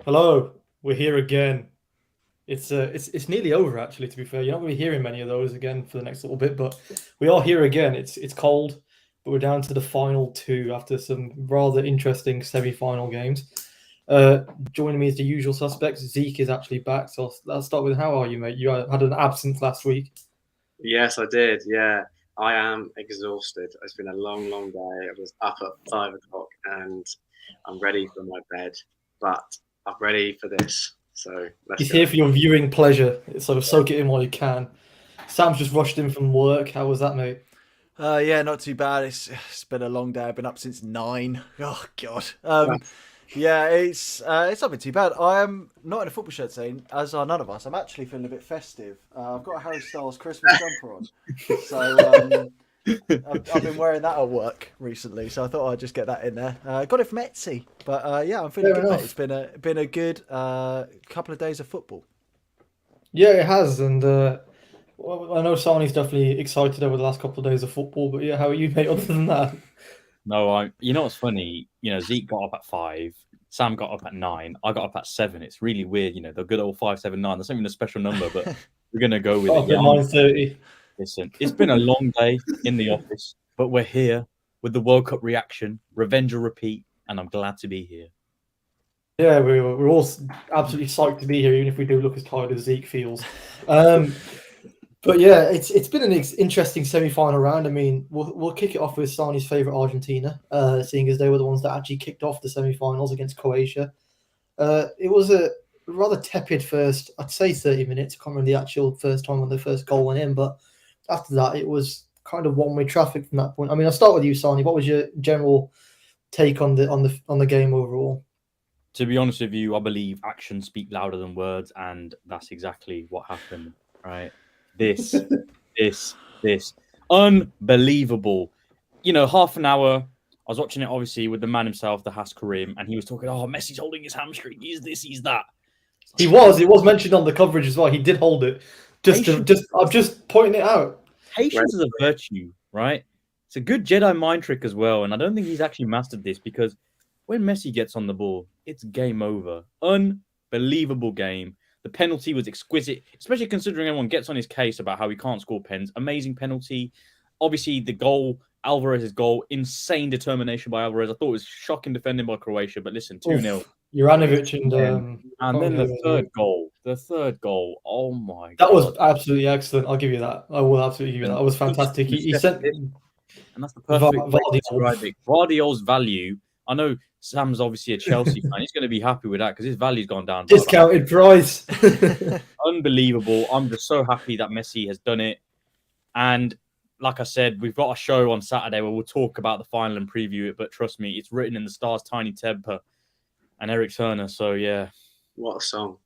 Hello, we're here again. It's nearly over actually. To be fair, you're not going to be hearing many of those again for the next little bit, but we are here again. It's cold, but we're down to the final two after some rather interesting semi-final games. Uh, Joining me is the usual suspects. Zeke is actually back, so let's start with how are you, mate? You had an absence last week. Yes, I did. Yeah, I am exhausted. It's been a long, long day. I was up at 5 o'clock and I'm ready for my bed, but I'm ready for this. So let's He's go. here for your viewing pleasure, so soak it in while you can. Sam's just rushed in from work. How was that, mate? Yeah, not too bad. It's been a long day. I've been up since 9. Oh God. Yeah. Yeah, it's not been too bad. I am not in a football shirt today, as are none of us. I'm actually feeling a bit festive. I've got a Harry Styles Christmas jumper on, so I've been wearing that at work recently. So I thought I'd just get that in there. Got it from Etsy, but yeah, I'm feeling Fair good, mate. It's enough. been a good couple of days of football. Yeah, it has, and well, I know Sani's definitely excited over the last couple of days of football, but yeah, how are you, mate? Other than that, No, I. You know what's funny? Zeke got up at 5. Sam got up at 9. I got up at 7. It's really weird. The good old 5, 7, 9. That's not even a special number, but we're gonna go with got it. up Yeah, at 9:30. listen. It's been a long day in the office, but we're here with the World Cup reaction, revenge or repeat, and I'm glad to be here. Yeah, we're all absolutely psyched to be here, even if we do look as tired as Zeke feels. Um, but yeah, it's been an interesting semi-final round. I mean, we'll kick it off with Sani's favorite Argentina, seeing as they were the ones that actually kicked off the semi-finals against Croatia. It was a rather tepid first, I'd say 30 minutes. I can't remember the actual first time when the first goal went in, but after that, it was kind of one-way traffic from that point. I mean, I'll start with you, Sani. What was your general take on the game overall? To be honest with you, I believe actions speak louder than words, and that's exactly what happened. Right? This, this, unbelievable. Half an hour. I was watching it obviously with the man himself, the Has Karim, and he was talking. Oh, Messi's holding his hamstring. He's this. He's that. It's He like, was. It was mentioned on the coverage as well. He did hold it. patience. I'm just pointing it out. Patience is a virtue, right? It's a good Jedi mind trick as well, and I don't think he's actually mastered this because when Messi gets on the ball, it's game over. Unbelievable game. The penalty was exquisite, especially considering everyone gets on his case about how he can't score pens. Amazing penalty. Obviously, the goal, Alvarez's goal, insane determination by Alvarez. I thought it was shocking defending by Croatia, but listen, 2 nil. Oof, Juranovic and I And can't then remember the the other third name. goal. The third goal. Oh my That was God. absolutely excellent. I'll give you that. I will absolutely give you that. And That was he's fantastic. He set sent and that's the perfect way to Vardy describe off. it. Guardiola's value. I know Sam's obviously a Chelsea fan. He's going to be happy with that because his value's gone down by about Discounted price. unbelievable. I'm just so happy that Messi has done it. And like I said, we've got a show on Saturday where we'll talk about the final and preview it. But trust me, it's written in the stars, Tiny Temper and Eric Turner. So yeah, What a song.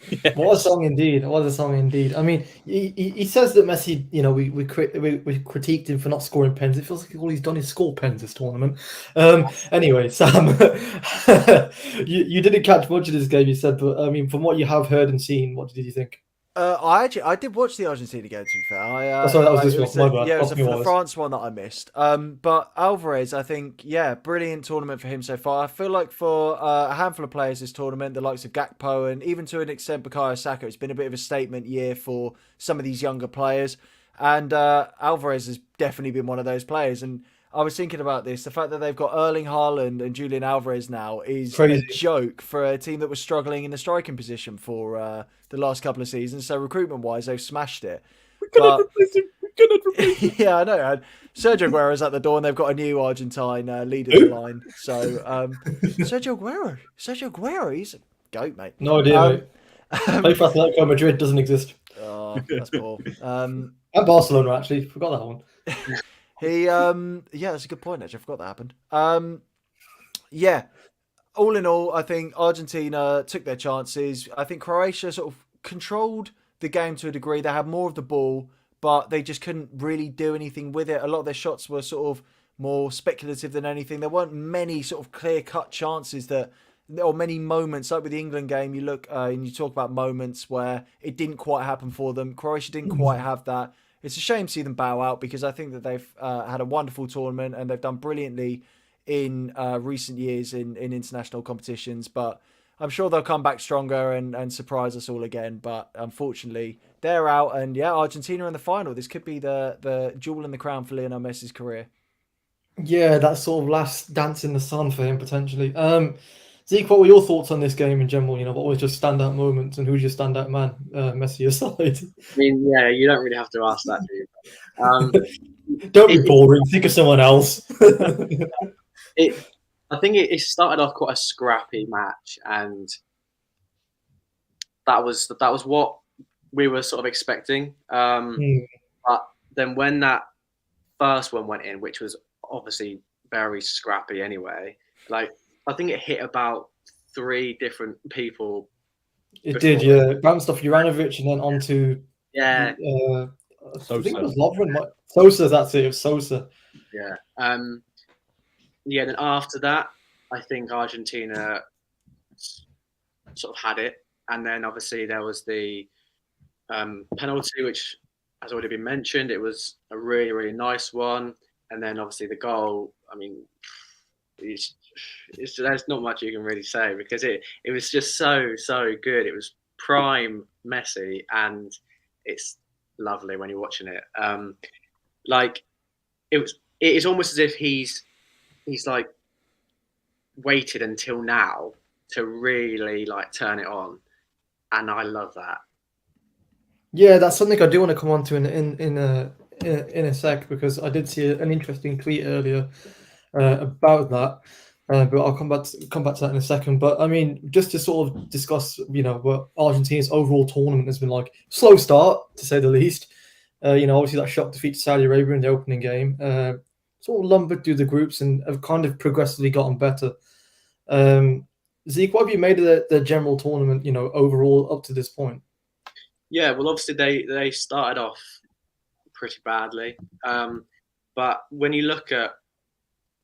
What a yes. song indeed. What a song indeed. I mean, he says that Messi, we critiqued him for not scoring pens. It feels like all he's done is score pens this tournament. Anyway, Sam, you didn't catch much of this game, you said, but I mean, from what you have heard and seen, what did you think? I did watch the Argentina game. To be fair, Oh, sorry, that was it this one. was My bad. yeah, it was Off me the was. France one that I missed. But Alvarez, I think, yeah, brilliant tournament for him so far. I feel like for a handful of players this tournament, the likes of Gakpo and even to an extent Bukayo Saka, it's been a bit of a statement year for some of these younger players. And Alvarez has definitely been one of those players. And I was thinking about this. The fact that they've got Erling Haaland and Julian Alvarez now is a Crazy. joke for a team that was struggling in the striking position for the last couple of seasons. So recruitment wise, they've smashed it. We cannot But replace him. We cannot replace him. yeah, I know. And Sergio Aguero's at the door, and they've got a new Argentine leading the line. So Sergio Aguero, he's a goat, mate. No idea, mate. Um, Play um, for Atletico Madrid doesn't exist. oh, that's poor. And Barcelona, actually. Forgot that one. Yeah, that's a good point. Actually, I forgot that happened. Yeah, all in all, I think Argentina took their chances. I think Croatia sort of controlled the game to a degree. They had more of the ball, but they just couldn't really do anything with it. A lot of their shots were sort of more speculative than anything. There weren't many sort of clear cut chances that, or many moments like with the England game. You look and you talk about moments where it didn't quite happen for them. Croatia didn't quite have that. It's a shame to see them bow out because I think that they've had a wonderful tournament and they've done brilliantly in recent years in international competitions. But I'm sure they'll come back stronger and surprise us all again. But unfortunately, they're out. And yeah, Argentina in the final. This could be the jewel in the crown for Lionel Messi's career. Yeah, that sort of last dance in the sun for him potentially. Zeke, what were your thoughts on this game in general? What was just standout moments and who's your standout man? Messi aside. I mean, yeah, you don't really have to ask that, do you? Don't be boring. Think of someone else. I think it started off quite a scrappy match, and that was what we were sort of expecting. But then when that first one went in, which was obviously very scrappy anyway, like I think it hit about 3 different people. It did, yeah. Bounced off Juranovic and then onto yeah. I think it was Lovren. Sosa, that's it. It was Sosa. Yeah. Yeah. Then after that, I think Argentina sort of had it, and then obviously there was the penalty, which has already been mentioned. It was a really, really nice one, and then obviously the goal. I mean, there's not much you can really say because it was just so good. It was prime Messi, and it's lovely when you're watching it. Like it is almost as if he's like waited until now to really like turn it on, and I love that. Yeah, that's something I do want to come on to in a sec because I did see an interesting tweet earlier about that. But I'll come back to that in a second. But I mean, just to sort of discuss, what Argentina's overall tournament has been like. Slow start, to say the least. Obviously that shock defeat to Saudi Arabia in the opening game. Sort of lumbered through the groups and have kind of progressively gotten better. Zeke, what have you made of the general tournament, overall up to this point? Yeah, well, obviously they started off pretty badly. But when you look at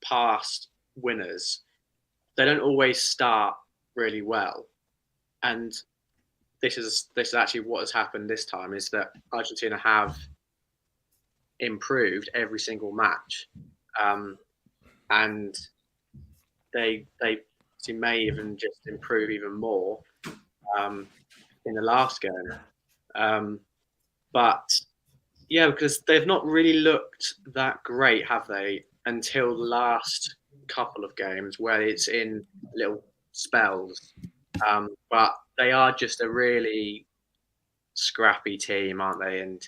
past winners, they don't always start really well. And this is actually what has happened this time, is that Argentina have improved every single match. And they may even just improve even more in the last game. But yeah, because they've not really looked that great, have they, until the last couple of games where it's in little spells. But they are just a really scrappy team, aren't they? And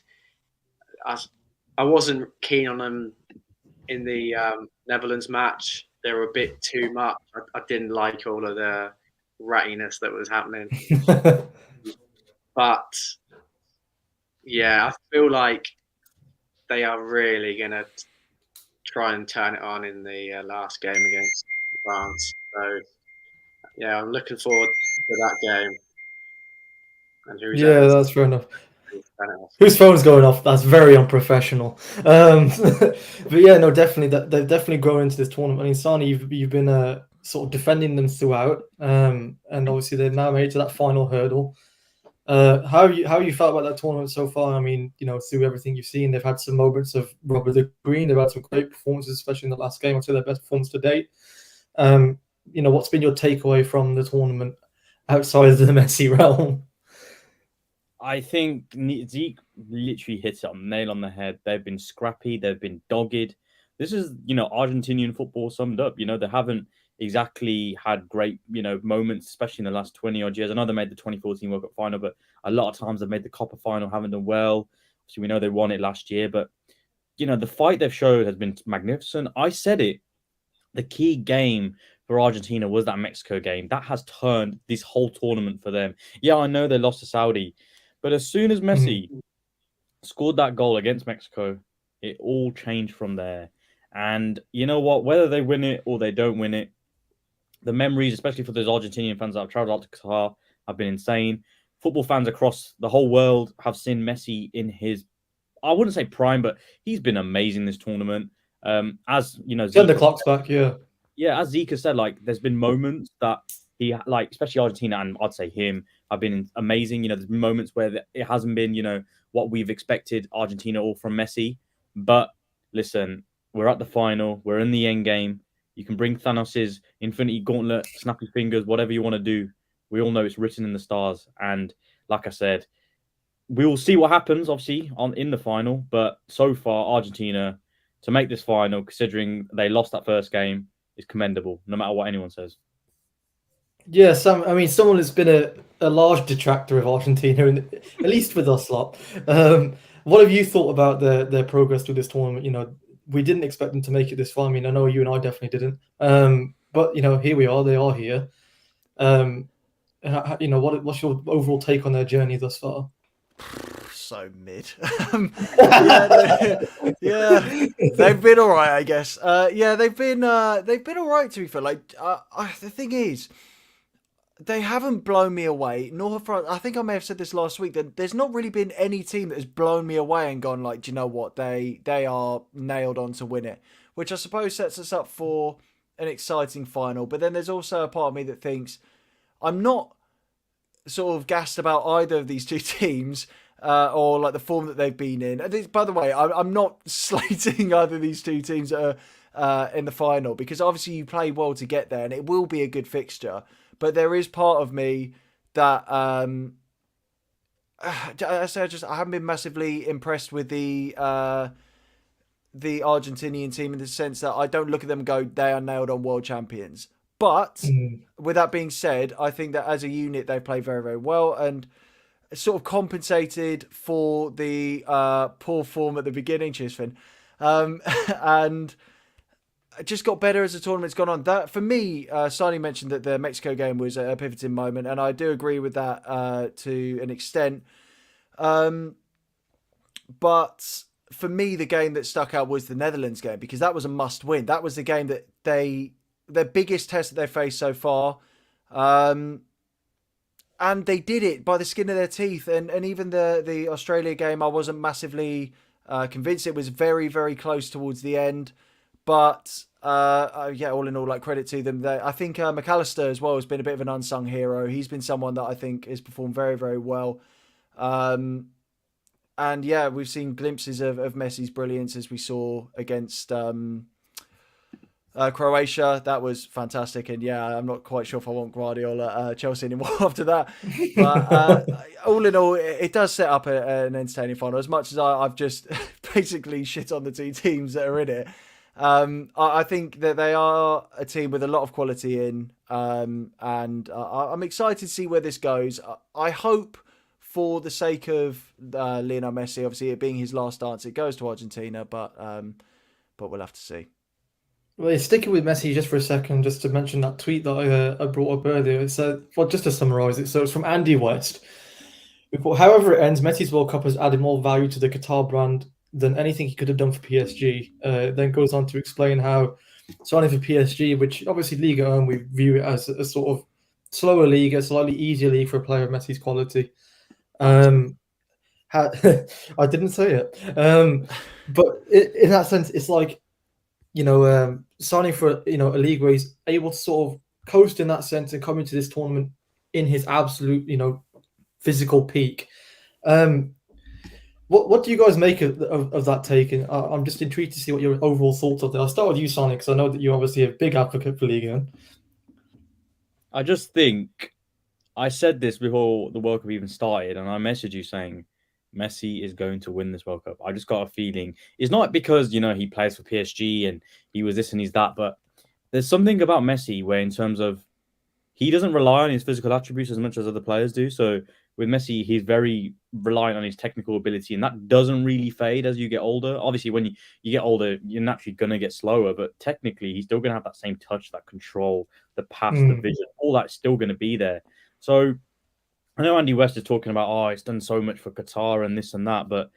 I wasn't keen on them in the Netherlands match. They were a bit too much. I didn't like all of the rattiness that was happening. But yeah, I feel like they are really going to try and turn it on in the last game against France. So yeah, I'm looking forward to that game. And that's fair enough. Whose phone's going off? That's very unprofessional. But yeah, no, definitely they've definitely grown into this tournament. I mean, Sani, you've been sort of defending them throughout, and obviously they've now made it to that final hurdle. How you felt about that tournament so far? I mean, through everything you've seen, they've had some moments of rubber the green. They've had some great performances, especially in the last game. I'd say their best performance to date. What's been your takeaway from the tournament outside of the Messi realm? I think Zeke literally hits it on the nail on the head. They've been scrappy. They've been dogged. This is, Argentinian football summed up. They haven't exactly had great, moments, especially in the last 20 odd years. I know they made the 2014 World Cup final, but a lot of times they've made the Copa final, haven't done well. Obviously, we know they won it last year, but, the fight they've showed has been magnificent. I said it. The key game for Argentina was that Mexico game. That has turned this whole tournament for them. Yeah, I know they lost to Saudi, but as soon as Messi scored that goal against Mexico, it all changed from there. And you know what? Whether they win it or they don't win it, the memories, especially for those Argentinian fans that have traveled out to Qatar, have been insane. Football fans across the whole world have seen Messi in his, I wouldn't say prime, but he's been amazing this tournament. As turn the clocks back, yeah. Yeah, as Zika said, there's been moments that he, especially Argentina, and I'd say him, have been amazing. There's been moments where it hasn't been, what we've expected Argentina or from Messi. But listen, we're at the final. We're in the end game. You can bring Thanos' Infinity Gauntlet, snap your fingers, whatever you want to do. We all know it's written in the stars. And like I said, we will see what happens, obviously, in the final. But so far, Argentina, to make this final, considering they lost that first game, is commendable, no matter what anyone says. Yeah, I mean, someone that's been a large detractor of Argentina, at least with us lot. What have you thought about their progress through this tournament? You know, we didn't expect them to make it this far. I mean, I know you and I definitely didn't. But, you know, here we are. They are here. You know, what's your overall take on their journey thus far? So mid. Yeah, they've been all right, I guess. Yeah, they've been all right, to be fair. Like, the thing is, they haven't blown me away. Nor have I think I may have said this last week, that there's not really been any team that has blown me away and gone like, do you know what, they are nailed on to win it, which I suppose sets us up for an exciting final. But then there's also a part of me that thinks I'm not sort of gassed about either of these two teams. Or like the form that they've been in. And by the way, I'm not slating either of these two teams that are in the final, because obviously you play well to get there and it will be a good fixture. But there is part of me that I haven't been massively impressed with the Argentinian team, in the sense that I don't look at them and go, they are nailed on world champions. But with that being said, I think that as a unit they play very, very well, and sort of compensated for the poor form at the beginning. Cheers, Finn. And just got better as the tournament's gone on. That, for me, Sani mentioned that the Mexico game was a pivoting moment, and I do agree with that to an extent. But for me, the game that stuck out was the Netherlands game, because that was a must-win. That was the game that their biggest test that they faced so far. And they did it by the skin of their teeth. And even the Australia game, I wasn't massively convinced. It was very, very close towards the end. But, yeah, all in all, like, credit to them. I think McAllister as well has been a bit of an unsung hero. He's been someone that I think has performed very, very well. And, yeah, we've seen glimpses of Messi's brilliance, as we saw against Croatia. That was fantastic, and yeah, I'm not quite sure if I want Guardiola at Chelsea anymore after that. But all in all, it does set up an entertaining final. As much as I've just basically shit on the two teams that are in it, I think that they are a team with a lot of quality in, and I'm excited to see where this goes. I hope, for the sake of Lionel Messi, obviously it being his last dance, it goes to Argentina, but we'll have to see. Well, sticking with Messi just for a second, just to mention that tweet that I brought up earlier. It said, well, just to summarise it, so it's from Andy West. However it ends, Messi's World Cup has added more value to the Qatar brand than anything he could have done for PSG. Then goes on to explain how signing for PSG, which obviously Liga 1, we view it as a sort of slower league, a slightly easier league for a player of Messi's quality. I didn't say it. But in that sense, it's like, you know, signing for, you know, a league where he's able to sort of coast in that sense and come into this tournament in his absolute, you know, physical peak. What do you guys make of that take? And I'm just intrigued to see what your overall thoughts are there. I'll start with you, Sonic, because I know that you're obviously a big advocate for Ligue 1. I just think I said this before the World Cup even started, and I messaged you saying Messi is going to win this World Cup. I just got a feeling. It's not because, you know, he plays for PSG and he was this and he's that, but there's something about Messi where, in terms of, he doesn't rely on his physical attributes as much as other players do. So with Messi, he's very reliant on his technical ability, and that doesn't really fade as you get older. Obviously, when you get older, you're naturally going to get slower, but technically, he's still going to have that same touch, that control, the pass, the vision, all that's still going to be there. So I know Andy West is talking about, oh, it's done so much for Qatar and this and that, but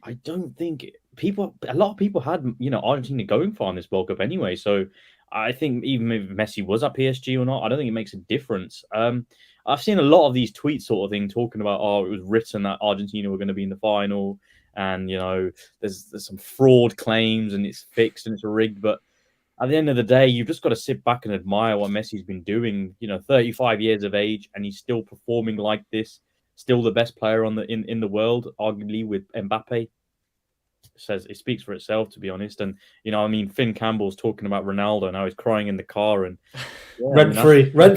I don't think a lot of people had, you know, Argentina going far in this World Cup anyway. So I think even if Messi was at PSG or not, I don't think it makes a difference. I've seen a lot of these tweets sort of thing talking about, oh, it was written that Argentina were going to be in the final, and, you know, there's some fraud claims and it's fixed and it's rigged, but at the end of the day, you've just got to sit back and admire what Messi's been doing. You know, 35 years of age, and he's still performing like this. Still the best player in the world, arguably with Mbappe. it speaks for itself, to be honest. And I mean, Finn Campbell's talking about Ronaldo now. He's crying in the car, and rent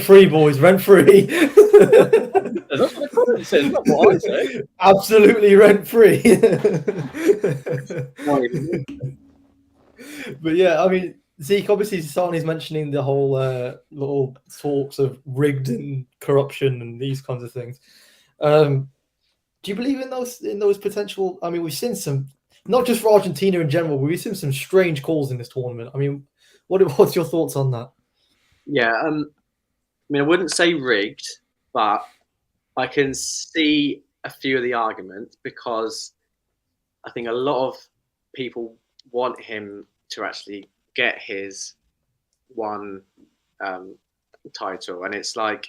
free, boys, rent free. That's what the comment says, not what I say. Absolutely rent free. But yeah, I mean, Zeke, obviously, Sani's mentioning the whole little talks of rigged and corruption and these kinds of things. Do you believe in those potential? I mean, we've seen some, not just for Argentina in general, but we've seen some strange calls in this tournament. I mean, what's your thoughts on that? Yeah, I mean, I wouldn't say rigged, but I can see a few of the arguments, because I think a lot of people want him to actually get his one title, and it's like,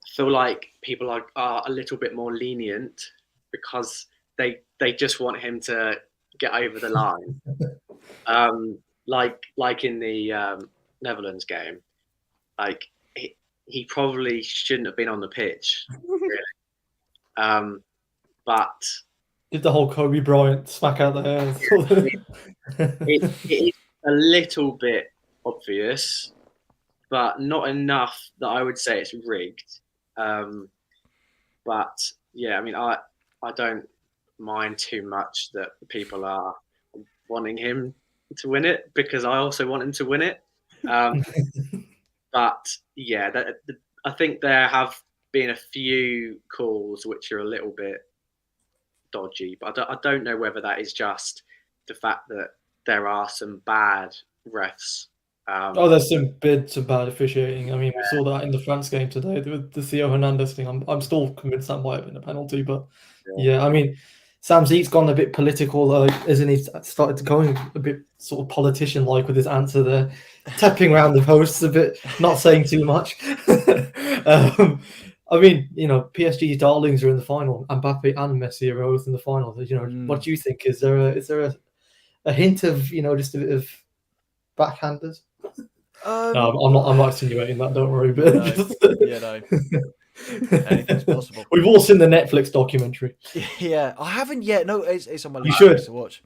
I feel like people are a little bit more lenient because they just want him to get over the line. Like in the Netherlands game, like he probably shouldn't have been on the pitch, really. But Did the whole Kobe Bryant smack out the hair? it is a little bit obvious, but not enough that I would say it's rigged. But yeah, I mean, I don't mind too much that people are wanting him to win it, because I also want him to win it. But yeah, I think there have been a few calls which are a little bit dodgy, but I don't know whether that is just the fact that there are some bad refs. There's some bits of bad officiating. I mean, we saw that in the France game today with the Theo Hernandez thing. I'm still convinced that might have been a penalty, but yeah, I mean, Sam Zeke's gone a bit political, isn't he? Started to go a bit sort of politician-like with his answer there, tapping around the posts a bit, not saying too much. I mean, PSG's darlings are in the final. Mbappe and Messi are both in the final. What do you think? Is there a hint of just a bit of backhanders? No, I'm not insinuating that. Don't worry. But anything's possible. We've all seen the Netflix documentary. Yeah, I haven't yet. No, it's on my list. You should to watch.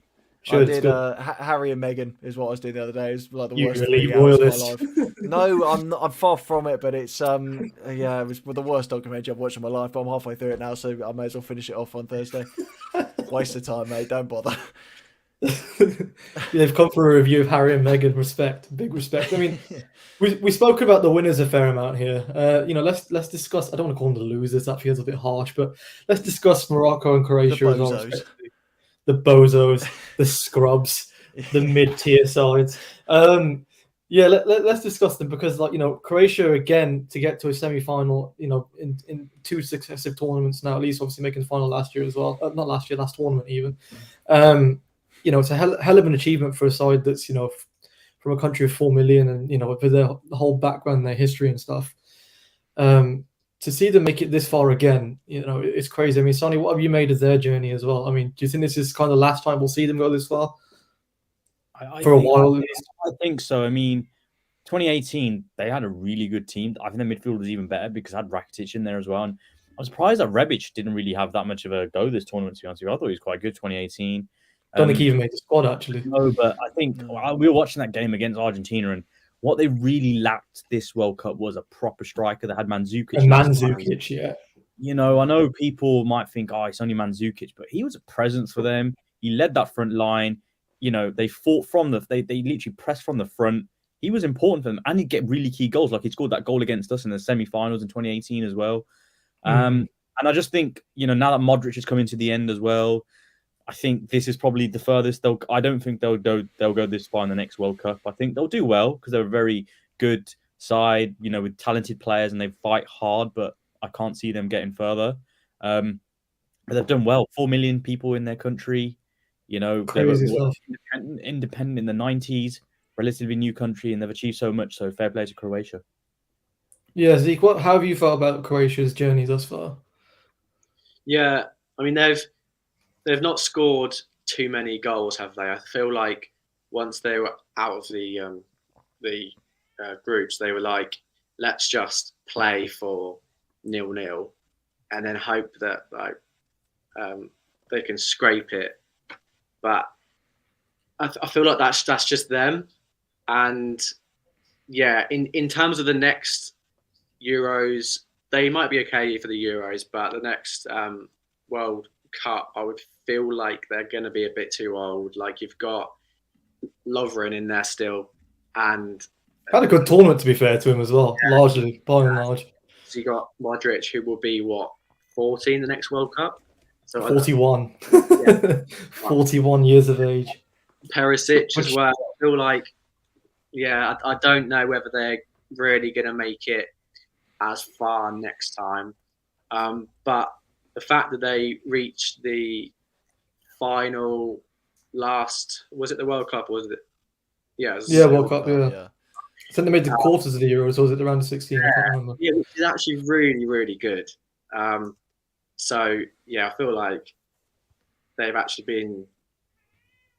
I did Harry and Meghan is what I was doing the other day. It's like the worst really 3 hours of my royalist. life. No, I'm far from it, but it's it was the worst documentary I've watched in my life. But I'm halfway through it now, so I may as well finish it off on Thursday. Waste of time, mate. Don't bother. They've come for a review of Harry and Meghan. Big respect. I mean, we spoke about the winners a fair amount here. Let's discuss. I don't want to call them the losers. That feels a bit harsh, but let's discuss Morocco and Croatia as well. The bozos, the scrubs, the mid-tier sides. Let's discuss them, because Croatia again to get to a semi-final. In 2 successive tournaments now, at least obviously making the final last year as well. Not last year, last tournament even. It's a hell of an achievement for a side that's from a country of 4 million, and with the whole background, their history and stuff. To see them make it this far again, it's crazy. I mean, Sani, what have you made of their journey as well? I mean, do you think this is kind of the last time we'll see them go this far? For a while, at least. I think so. I mean, 2018, they had a really good team. I think the midfield was even better because I had Rakitic in there as well. And I'm surprised that Rebic didn't really have that much of a go this tournament, to be honest with you. I thought he was quite good 2018. Don't think he even made the squad, actually. No, but I think we were watching that game against Argentina, and what they really lacked this World Cup was a proper striker that had Mandzukic. And Mandzukic, yeah. I know people might think, it's only Mandzukic, but he was a presence for them. He led that front line. They fought they literally pressed from the front. He was important for them, and he'd get really key goals. Like he scored that goal against us in the semi-finals in 2018 as well. And I just think, now that Modric is coming to the end as well, I think this is probably the furthest I don't think they'll go this far in the next World Cup. I think they'll do well because they're a very good side, with talented players, and they fight hard. But I can't see them getting further. But they've done well. 4 million people in their country. Crazy they were stuff. Independent in the 90s, relatively new country, and they've achieved so much. So fair play to Croatia. Yeah, Zeke, how have you felt about Croatia's journey thus far? Yeah, I mean they've not scored too many goals, have they? I feel like once they were out of the groups, they were like, let's just play for 0-0 and then hope that they can scrape it. But I feel like that's just them. And yeah, in terms of the next Euros, they might be okay for the Euros, but the next World Cup, I would feel like they're going to be a bit too old. Like you've got Lovren in there still, and Had a good tournament, to be fair to him as well, largely, by and large. so you got Modric, who will be what 14 the next World Cup. So 41. Yeah. 41 years of age. Perisic as well. I feel like, yeah, I don't know whether they're really going to make it as far next time. But the fact that they reached the final was it the World Cup? Or was it? Yeah, World Cup, yeah. I think they made the quarters of the Euros, or was it the round of 16? I can't remember. Yeah, which is actually really, really good. So yeah, I feel like they've actually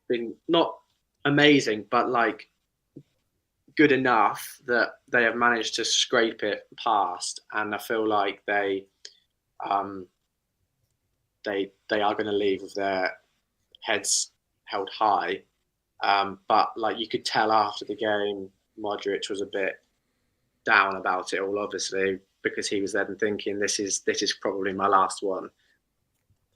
been not amazing, but like good enough that they have managed to scrape it past, and I feel like they are going to leave with their heads held high. But like you could tell after the game, Modric was a bit down about it all, obviously, because he was then thinking, this is probably my last one.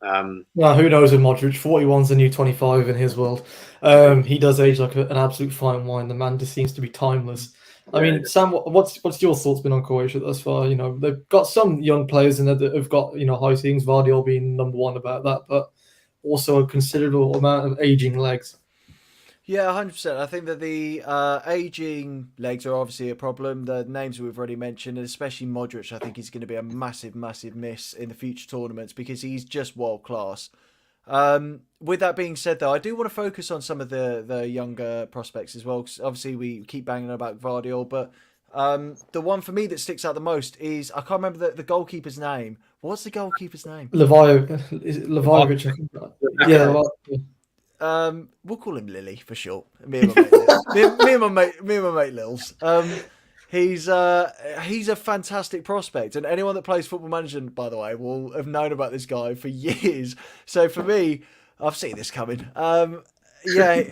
Well, who knows with Modric? 41's the new 25 in his world. He does age like an absolute fine wine. The man just seems to be timeless. I mean, Sam, what's your thoughts been on Croatia thus far? You know, they've got some young players in there that have got, you know, high ceilings, Vardiol being number one about that, but also a considerable amount of aging legs. Yeah, 100%. I think that the aging legs are obviously a problem. The names we've already mentioned, and especially Modric, I think is going to be a massive, massive miss in the future tournaments because he's just world class. With that being said, though, I do want to focus on some of the younger prospects as well. Because obviously, we keep banging about Vardiol, but the one for me that sticks out the most is I can't remember the goalkeeper's name. What's the goalkeeper's name? Levajovic. Yeah. We'll call him Lily for short. Me and my mate, me and my mate Lils. He's a fantastic prospect, and anyone that plays Football Manager, by the way, will have known about this guy for years. So for me, I've seen this coming. Yeah,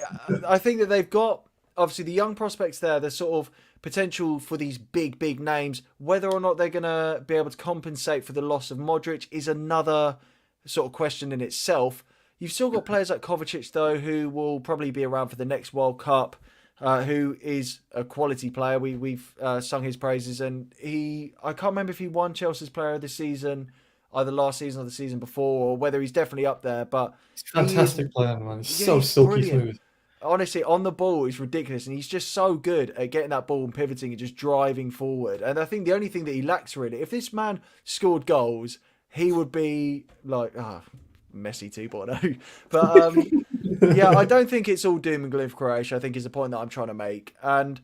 I think that they've got obviously the young prospects there. There's sort of potential for these big names. Whether or not they're gonna be able to compensate for the loss of Modric is another sort of question in itself. You've still got players like Kovacic, though, who will probably be around for the next World Cup, who is a quality player. We've sung his praises, and I can't remember if he won Chelsea's Player of the Season, either last season or the season before, or whether he's definitely up there. But he's a fantastic player, man. He's so silky smooth. Honestly, on the ball, he's ridiculous, and he's just so good at getting that ball and pivoting and just driving forward. And I think the only thing that he lacks, really, if this man scored goals, he would be like... Messi 2.0. But yeah, I don't think it's all doom and gloom for Croatia, I think is the point that I'm trying to make. And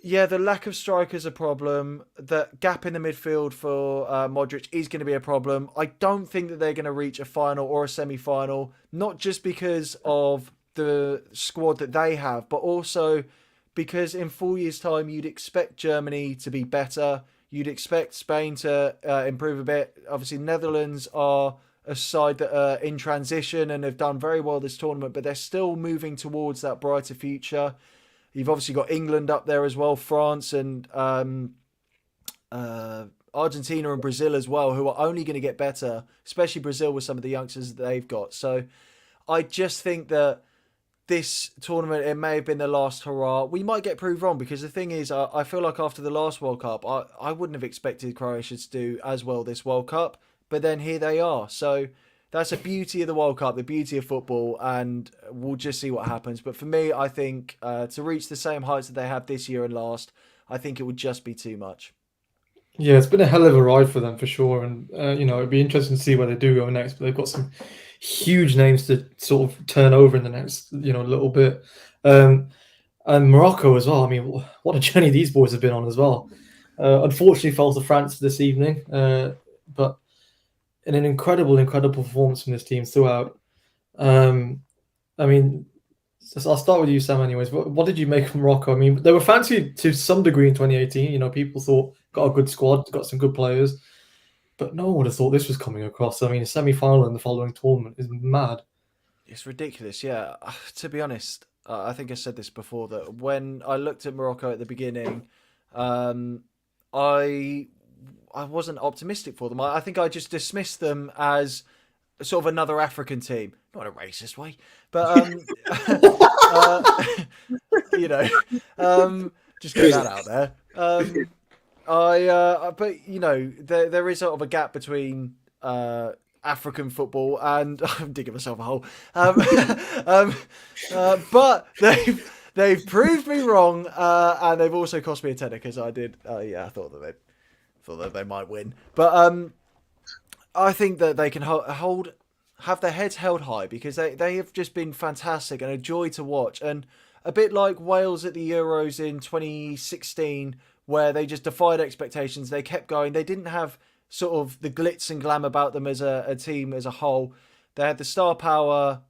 yeah, the lack of strikers a problem. The gap in the midfield for Modric is going to be a problem. I don't think that they're going to reach a final or a semi-final, not just because of the squad that they have, but also because in 4 years' time, you'd expect Germany to be better. You'd expect Spain to improve a bit. Obviously, Netherlands are a side that are in transition and have done very well this tournament, but they're still moving towards that brighter future. You've obviously got England up there as well, France and Argentina and Brazil as well, who are only going to get better, especially Brazil with some of the youngsters that they've got. So I just think that this tournament, it may have been the last hurrah. We might get proved wrong because the thing is, I feel like after the last World Cup, I wouldn't have expected Croatia to do as well this World Cup. But then here they are. So that's the beauty of the World Cup, the beauty of football, and we'll just see what happens. But for me, I think to reach the same heights that they have this year and last, I think it would just be too much. Yeah, it's been a hell of a ride for them for sure. And, you know, it'd be interesting to see where they do go next. But they've got some huge names to sort of turn over in the next, you know, little bit. And Morocco as well. I mean, what a journey these boys have been on as well. Unfortunately, fell to France this evening. But in an incredible performance from this team throughout. I mean, I'll start with you, Sam, anyways. What did you make of Morocco? I mean, they were fancied to some degree in 2018. You know, people thought got a good squad, got some good players, but no one would have thought this was coming across. I mean, a semi-final in the following tournament is mad. It's ridiculous, yeah. To be honest, I think I said this before that when I looked at Morocco at the beginning, um, I I wasn't optimistic for them. I think I just dismissed them as sort of another African team, not in a racist way, but uh, you know, just get that out there. But you know, there is sort of a gap between African football and I'm digging myself a hole. But they've proved me wrong, and they've also cost me a tenner because I did. I thought that they might win, but I think that they can have their heads held high because they have just been fantastic and a joy to watch, and a bit like Wales at the Euros in 2016 where they just defied expectations. They kept going. They didn't have sort of the glitz and glam about them as a team as a whole. They had the star power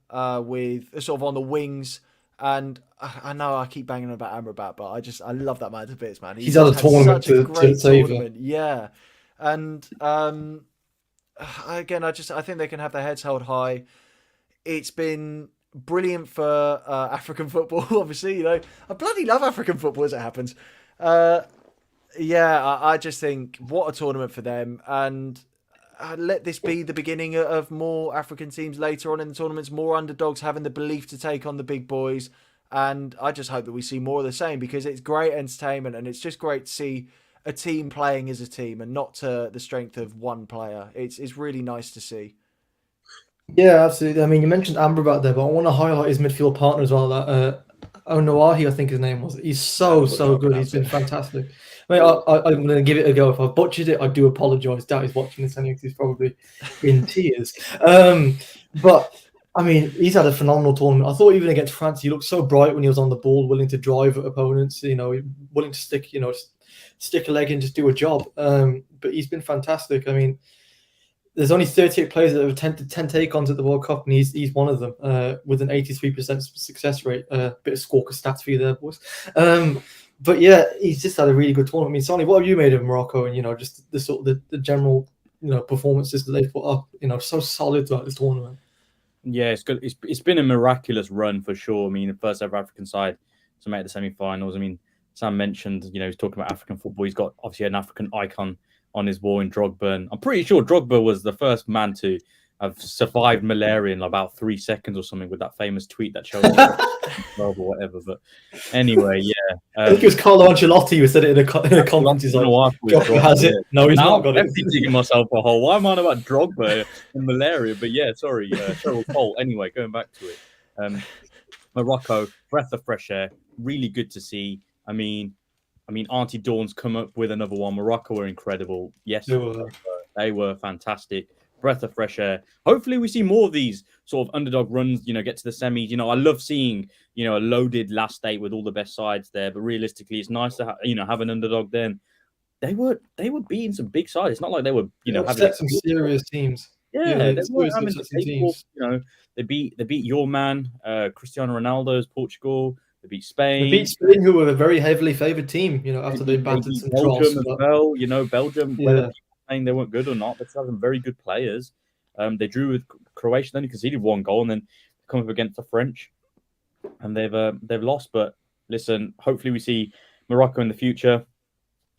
with sort of on the wings. And I know I keep banging about Amrabat, but I love that man to bits, man. He's had a tournament such a great save tournament. Yeah. And again, I think they can have their heads held high. It's been brilliant for African football, obviously. You know, I bloody love African football as it happens. I just think what a tournament for them, and let this be the beginning of more African teams later on in the tournaments, more underdogs having the belief to take on the big boys, and I just hope that we see more of the same because it's great entertainment and it's just great to see a team playing as a team and not to the strength of one player. It's really nice to see. Yeah, absolutely. I mean, you mentioned Amrabat there, but I want to highlight his midfield partner as well. That Onoahi, I think his name was. He's so good. He's been fantastic. Mate, I'm going to give it a go. If I've butchered it, I do apologise. Dad is watching this anyway. He's probably in tears. But I mean, he's had a phenomenal tournament. I thought even against France, he looked so bright when he was on the ball, willing to drive at opponents. You know, willing to stick a leg and just do a job. But he's been fantastic. I mean, there's only 38 players that have attempted 10 take-ons at the World Cup, and he's one of them with an 83% success rate. Bit of squawker stats for you there, boys. But yeah, he's just had a really good tournament. I mean, Sonny, what have you made of Morocco and, you know, just the sort of the general, you know, performances that they've put up, you know, so solid throughout this tournament? Yeah, it's good. It's been a miraculous run for sure. I mean, the first ever African side to make the semi-finals. I mean, Sam mentioned, you know, he's talking about African football. He's got obviously an African icon on his wall in Drogba. And I'm pretty sure Drogba was the first man to have survived malaria in about 3 seconds or something with that famous tweet that showed or whatever. But anyway, yeah. I think it was Carlo Ancelotti who said it in a conference. He's like, Drogba has it. No, he's not got it. I'm digging myself a hole. Why am I on about Drogba and malaria? But yeah, sorry, Cheryl Cole. Anyway, going back to it. Morocco, breath of fresh air. Really good to see. I mean, Auntie Dawn's come up with another one. Morocco were incredible. Yes, they were fantastic. Breath of fresh air. Hopefully we see more of these sort of underdog runs, you know, get to the semis. You know, I love seeing, you know, a loaded last eight with all the best sides there. But realistically, it's nice to have an underdog then. They were beating some big sides. It's not like they were, you know, having some serious teams. Yeah, they were having some teams. You know, they beat your man, Cristiano Ronaldo's Portugal. They beat Spain. They beat Spain, who were a very heavily favoured team, you know, after they battered some Belgium as well. You know, Belgium, whether people saying they weren't good or not, they still have some very good players. They drew with Croatia, then conceded one goal, and then come up against the French, and they've lost. But listen, hopefully we see Morocco in the future.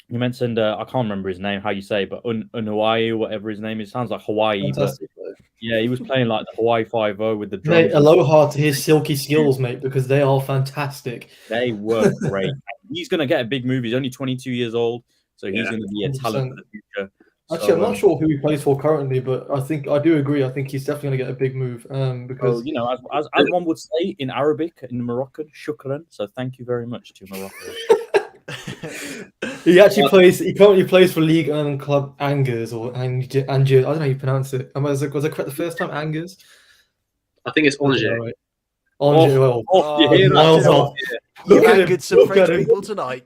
You mentioned I can't remember his name, how you say, but Unuai, whatever his name is, sounds like Hawaii. Fantastic, but yeah, he was playing like the Hawaii 5-0 with the drums. Mate, aloha to his silky skills, mate, because they are fantastic. They were great. He's going to get a big move. He's only 22 years old, so he's going to be a talent for the future. Actually, I'm not sure who he plays for currently, but I do agree. I think he's definitely going to get a big move because you know, as one would say in Arabic, in Moroccan, shukran. So thank you very much to Morocco. He actually plays. He currently plays for League and Club Angers or Angers. I don't know how you pronounce it. Was I correct the first time? Angers. I think it's Angers. Right. Angers. Miles off. You've angered some French people tonight.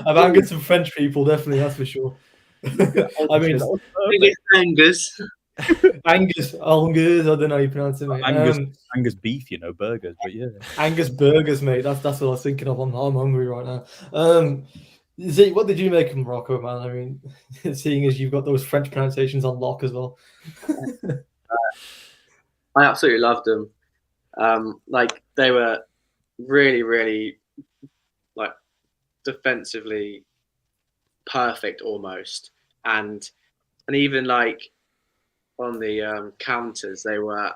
I've angered some French people, definitely. That's for sure. I mean, it's Angus. Angus. I don't know how you pronounce it, mate. Angus beef, you know, burgers, but yeah. Angus burgers, mate. That's what I was thinking of. I'm hungry right now. Zeke, what did you make of Morocco, man? I mean, seeing as you've got those French pronunciations on lock as well. I absolutely loved them. Like they were really, really like defensively perfect almost, and even like on the counters, they were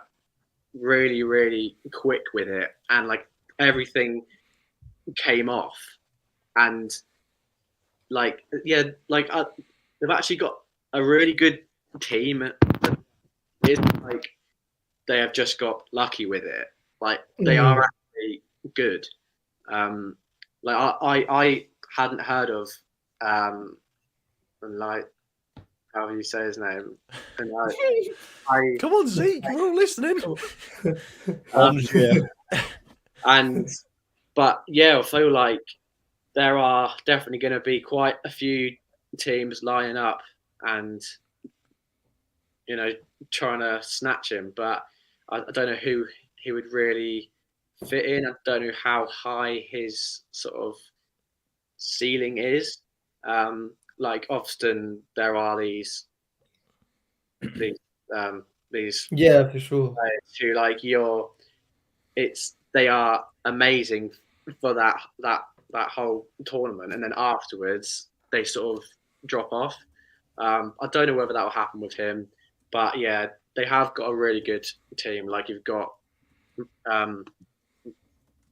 really, really quick with it, and like everything came off, and like they've actually got a really good team. It's like they have just got lucky with it. Like they are actually good. Like I hadn't heard of like how do you say his name? And I Come on, Zeke, we're all listening. and but yeah, I feel like there are definitely going to be quite a few teams lining up and trying to snatch him, but I don't know who he would really fit in. I don't know how high his sort of ceiling is. Like often there are these Yeah, for sure. players who like they are amazing for that whole tournament, and then afterwards they sort of drop off. I don't know whether that will happen with him, but yeah, they have got a really good team. Like you've got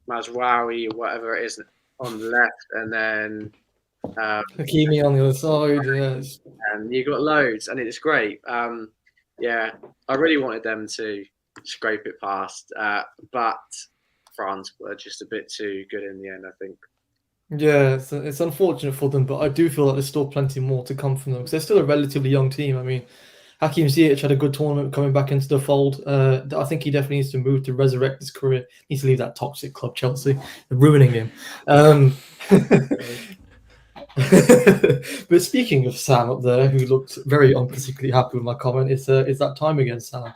Mazraoui, whatever it is, on the left, and then Hakimi on the other side, yes. and you got loads, and it's great. Yeah, I really wanted them to scrape it past, but France were just a bit too good in the end, I think. Yeah, it's unfortunate for them, but I do feel like there's still plenty more to come from them because they're still a relatively young team. I mean, Hakim Ziyech had a good tournament coming back into the fold. I think he definitely needs to move to resurrect his career. He needs to leave that toxic club, Chelsea. They're ruining him. But speaking of Sam up there, who looked very unparticularly happy with my comment, it's that time again, Sam.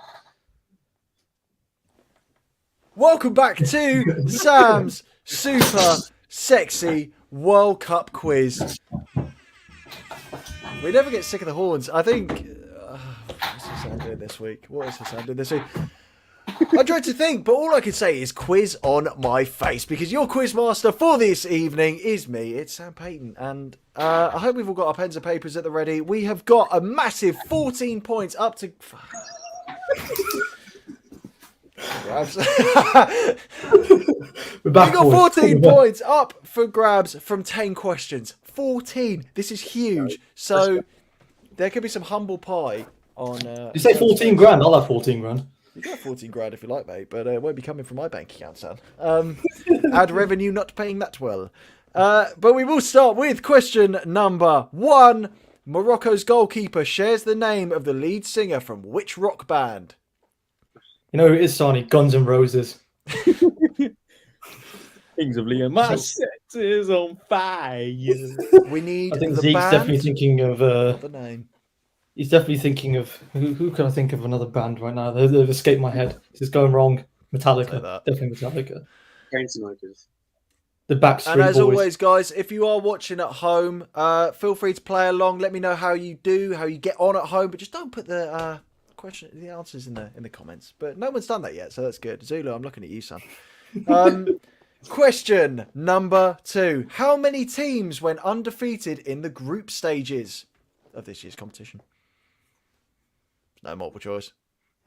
Welcome back to Sam's super sexy World Cup quiz. We never get sick of the horns. I think. What's Hassan doing this week? What is Hassan doing this week? I dread to think, but all I can say is quiz on my face, because your quiz master for this evening is me. It's Sam Peyton, and I hope we've all got our pens and papers at the ready. We have got a massive 14 points up to. We got 14 points up for grabs from 10 questions. 14. This is huge. So there could be some humble pie on. You say 14 grand? I'll have 14 grand. You can have 14 grand if you like, mate, but it won't be coming from my bank account, son. Ad revenue not paying that well. But we will start with question number 1. Morocco's goalkeeper shares the name of the lead singer from which rock band? You know who it is, Sani? Guns N' Roses. Kings of Leon. My set is on fire. We need I think the Zeke's band, definitely thinking of the name. He's definitely thinking of who can I think of another band right now? They've escaped my head. This is going wrong. Metallica, definitely Metallica. Chainsmokers. The Backstreet And as Boys. always, guys, if you are watching at home, feel free to play along. Let me know how you do, how you get on at home, but just don't put the answers in the comments. But no one's done that yet, so that's good. Zulu, I'm looking at you, son. Question number 2: how many teams went undefeated in the group stages of this year's competition? No multiple choice.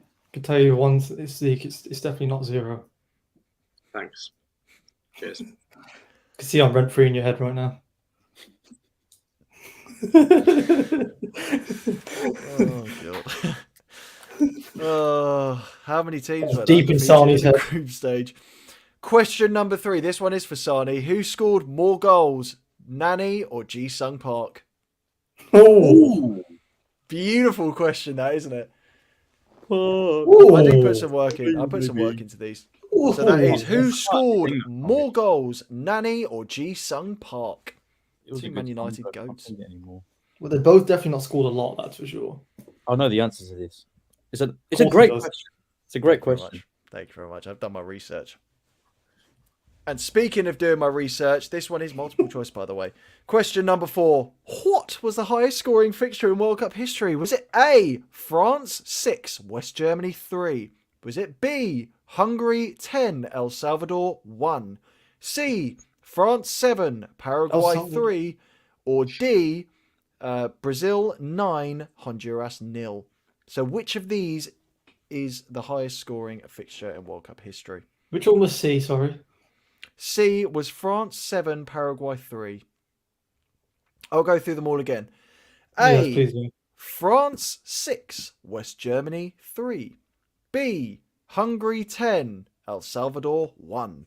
I can tell you one, Zeke, it's definitely not 0. Thanks. Cheers. You can see I'm rent free in your head right now. Oh god. Oh, how many teams went deep in undefeated Sani's in the head. group stage? Question number 3. This one is for Sani. Who scored more goals, Nani or Ji-Sung Park? Oh, Beautiful question, that, isn't it? Ooh. I do put some work in. I put some work into these. So that is, who scored more goals, Nani or Ji-Sung Park? Two Man United goats. Well, they both definitely not scored a lot, that's for sure. I know the answers to this. It's a great question. It's a great question. Thank you very much. I've done my research. And speaking of doing my research, this one is multiple choice, by the way. Question number 4. What was the highest scoring fixture in World Cup history? Was it A, France 6, West Germany 3, Was it B, Hungary 10, El Salvador 1? C, France 7, Paraguay 3? Or D, Brazil 9, Honduras 0? So which of these is the highest scoring fixture in World Cup history? Which one was C, sorry? C was France 7, Paraguay 3. I'll go through them all again. A, Yes, please. Yeah. France 6, West Germany 3. B, Hungary 10, El Salvador 1.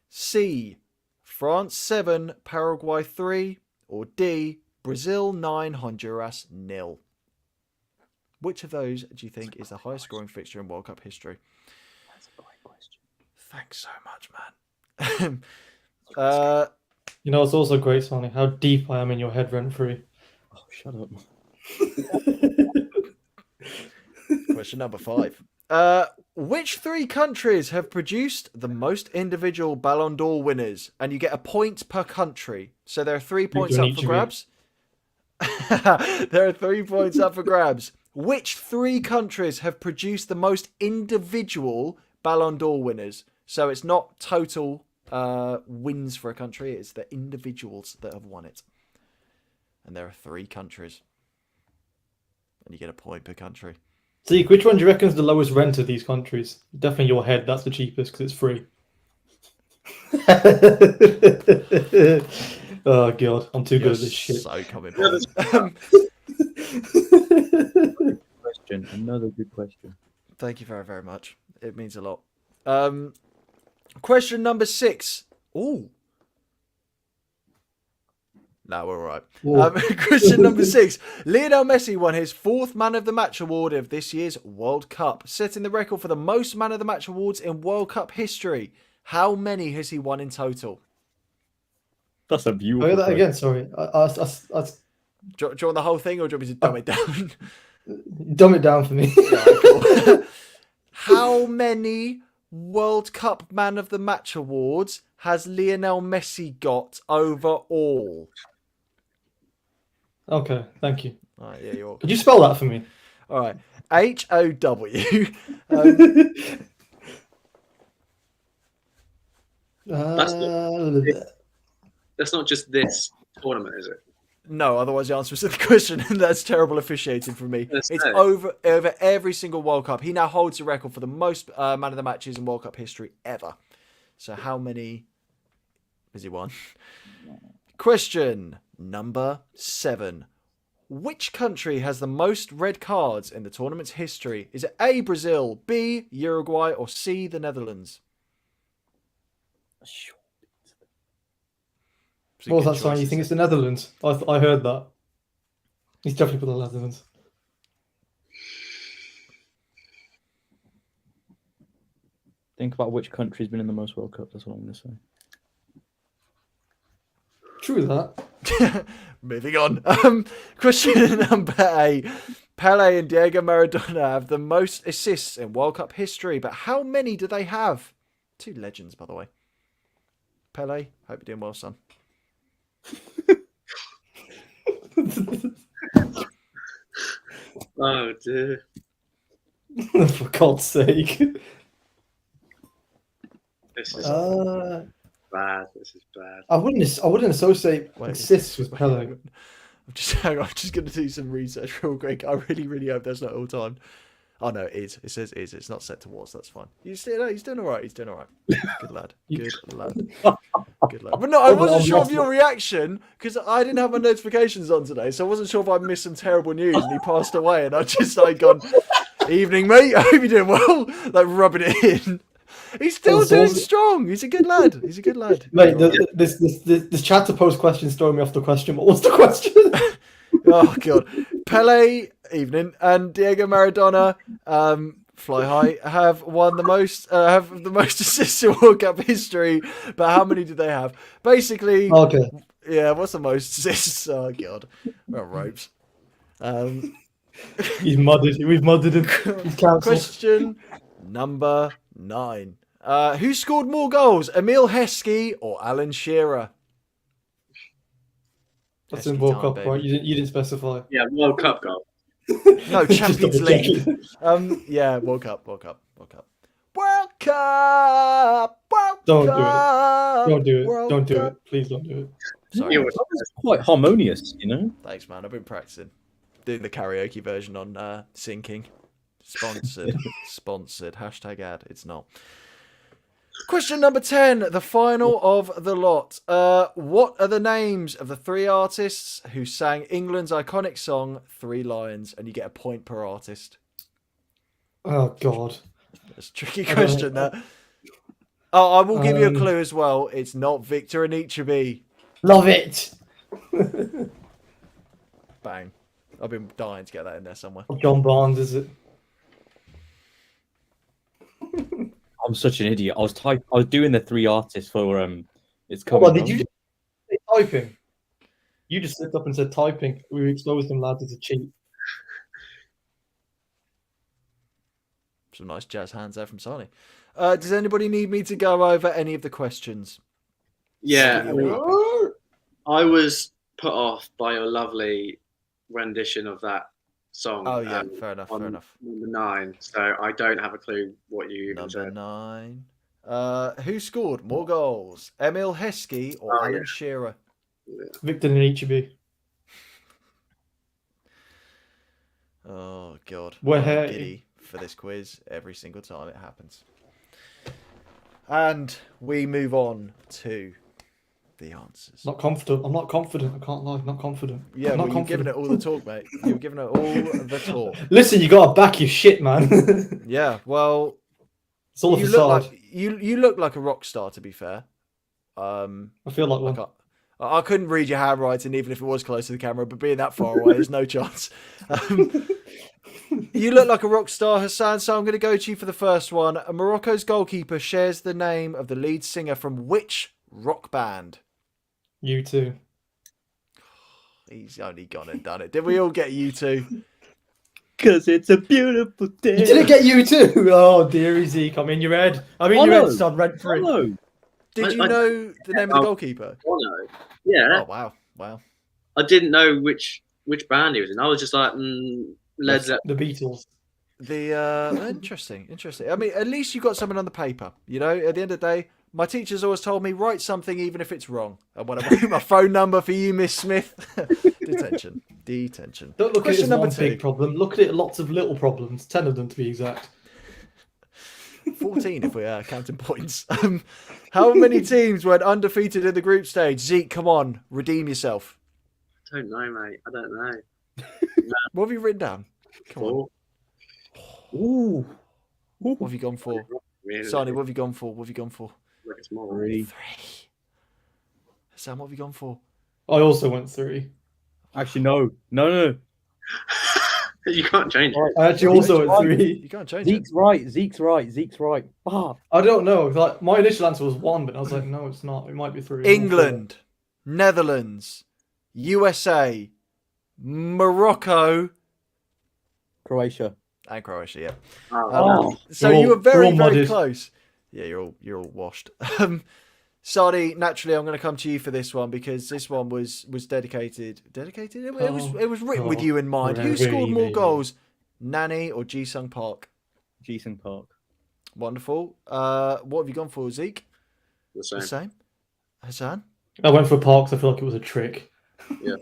C, France 7, Paraguay 3. Or D, Brazil 9, Honduras 0. Which of those do you think is the highest scoring fixture in World Cup history? That's a great question. Thanks so much, man. You know, it's also great, Sonny, how deep I am in your head rent free. Oh, shut up. Question number 5. Which 3 countries have produced the most individual Ballon d'Or winners? And you get a point per country. So there are 3 points up for grabs. There are 3 points up for grabs. Which 3 countries have produced the most individual Ballon d'Or winners? So it's not total wins for a country, it's the individuals that have won it. And there are 3 countries. And you get a point per country. Zeke, which one do you reckon is the lowest rent of these countries? Definitely your head, that's the cheapest because it's free. Oh, God, I'm too good at this shit. So coming Question. Another good question. Thank you very, very much. It means a lot. Question number 6. Ooh. No, we're all right. Question number 6. Lionel Messi won his 4th Man of the Match award of this year's World Cup, setting the record for the most Man of the Match awards in World Cup history. How many has he won in total? That's a beautiful. Hear that question. again, sorry. Do you want the whole thing or do you want me to dumb it down? Dumb it down for me. Cool. How many World Cup Man of the Match awards has Lionel Messi got overall? Okay, thank you. All right, yeah, you're welcome. Could you spell that for me? All right. HOW. That's not just this tournament, is it? No, otherwise the answer is the question, and that's terrible officiating from me. Let's It's say. over every single World Cup. He now holds the record for the most Man of the Matches in World Cup history ever. So how many has he won? Question number 7. Which country has the most red cards in the tournament's history? Is it A, Brazil, B, Uruguay, or C, the Netherlands? What was that sign? You think it's the Netherlands? I heard that. He's definitely for the Netherlands. Think about which country's been in the most World Cups. That's what I'm going to say. True that. Moving on. Question number 8. Pele and Diego Maradona have the most assists in World Cup history, but how many do they have? 2 legends, by the way. Pele, hope you're doing well, son. Oh dear. For God's sake. This is bad. This is bad. I wouldn't associate assists with Pele. I'm just going to do some research real quick. I really hope that's not all time. Oh no, it is. It says is. It's not set towards. That's fine. He's doing all right. He's doing all right. Good lad. Good lad. Good lad. But no, I wasn't sure of your reaction because I didn't have my notifications on today, so I wasn't sure if I missed some terrible news and he passed away, and I just gone, "Evening, mate. I hope you're doing well." Like rubbing it in. He's still doing strong. He's a good lad. He's a good lad. Mate, this chat to post questions throwing me off the question. What was the question? Oh god, Pele, evening, and Diego Maradona, fly high, have won the most, have the most assists in World Cup history. But how many do they have? Basically, Okay. Yeah, what's the most assists? Oh god, we're on ropes. He's mudded. We've mudded him. He's cancelled. Question number 9. Who scored more goals, Emil Heskey or Alan Shearer? That's in World Cup, right? You didn't specify. Yeah, World Cup goal. No, Champions League. Yeah, World Cup. Cup. World Don't do it. Cup. Don't do it. World Don't do Cup. it. Please don't do it. Sorry. You guys. were- That was quite harmonious, you know. Thanks, man. I've been practicing. Doing the karaoke version on Syncing. Sponsored. Sponsored. Hashtag ad. It's not. Question number 10, the final of the lot. What are the names of the 3 artists who sang England's iconic song, 3 Lions? And you get a point per artist. Oh God. That's a tricky question, that. Oh, I will give you a clue as well. It's not Victor and Ichibi. Love it. Bang. I've been dying to get that in there somewhere. John Barnes, is it? I'm such an idiot. I was doing the 3 artists for It's Hold coming. on, did you just say typing? You just slipped up and said typing. We exposed them, lads. It's a cheat. Some nice jazz hands there from Sani. Does anybody need me to go over any of the questions? Yeah, Give you a I was put off by your lovely rendition of that song. Oh, yeah, fair enough, on fair enough. Number 9, so I don't have a clue what you even Number said. 9. Who scored more goals? Emil Heskey or Oh, Alan yeah. Shearer? Victor Nichibi. Oh, God. We're I'm here. giddy for this quiz every single time it happens. And we move on to the answers. Not confident. I'm not confident. I can't lie. Not confident. Yeah, I'm well, not you're giving confident. it all the talk, mate. You're giving it all the talk. Listen, you gotta back your shit, man. Yeah, well, It's all a you look facade. like you look like a rock star, to be fair. I feel like one. I couldn't read your handwriting, even if it was close to the camera. But being that far away, there's no chance. You look like a rock star, Hassan. So I'm going to go to you for the first one. Morocco's goalkeeper shares the name of the lead singer from which rock band? You too. He's only gone and done it. Did we all get you two? Because it's a beautiful day. Did it get you too? Oh, dearie Zeke. I'm in your head. I'm in your head, son. Rent free. Hello. Did you know the name of the goalkeeper? Bono. Yeah, Oh wow. I didn't know which band he was in. I was just like, Led Zeppelin. The Beatles. The interesting. I mean, at least you got something on the paper. You know, at the end of the day, my teachers always told me write something even if it's wrong. And when I wrote my phone number for you, Miss Smith, detention. Don't look Question at it as number one 2. big problem. Look at it lots of little problems. 10 of them to be exact. 14 if we're counting points. How many teams went undefeated in the group stage? Zeke, come on, redeem yourself. I don't know, mate. I don't know. What have you written down? Come on. 4. Ooh. What have you gone for? Really? Sonny, what have you gone for? Like it's more. 3. 3. Sam, what have you gone for? I also went 3. Actually, no. You can't change it. I actually also went 3. You can't change it. Zeke's right. Ah, I don't know. Like my initial answer was 1, but I was like, no, it's not. It might be 3. England, Netherlands, USA, Morocco, Croatia. and Croatia. Yeah. Oh, So We're all- you were we're very, all very mudded. close. Yeah, you're all washed. Sadi, naturally, I'm going to come to you for this one because this one was dedicated. Dedicated? It was written with you in mind. Who scored more goals, Nani or Ji-Sung Park? Ji-Sung Park. Wonderful. What have you gone for, Zeke? the same. The same. Hassan? I went for Parks. I feel like it was a trick. Yeah.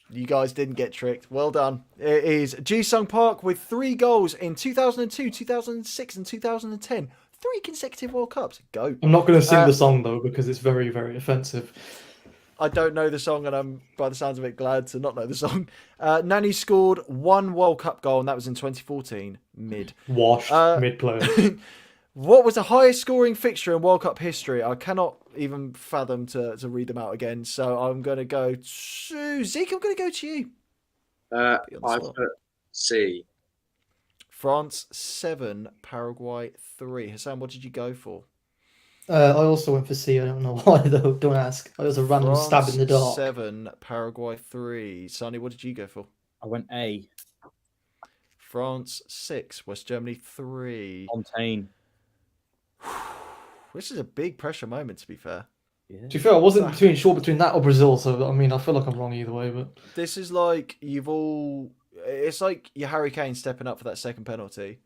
You guys didn't get tricked. Well done. It is Ji-Sung Park with 3 goals in 2002, 2006, and 2010. 3 consecutive World Cups. Go. I'm not going to sing the song though because it's very, very offensive. I don't know the song, and I'm, by the sounds of it, glad to not know the song. Nani scored 1 World Cup goal, and that was in 2014. Mid. Washed mid player. What was the highest scoring fixture in World Cup history? I cannot even fathom to read them out again. So I'm going to go to Zeke. I'm going to go to you. I spot. put C. France 7, Paraguay 3. Hassan, what did you go for? I also went for C. I don't know why though. Don't ask. I was a random stab in the dark. 7, Paraguay 3. Sonny, what did you go for? I went A. France 6, West Germany 3. Fontaine. This is a big pressure moment, to be fair. Yeah. To be fair, I wasn't sure between that or Brazil, so I mean, I feel like I'm wrong either way. But This is like it's like your Harry Kane stepping up for that second penalty.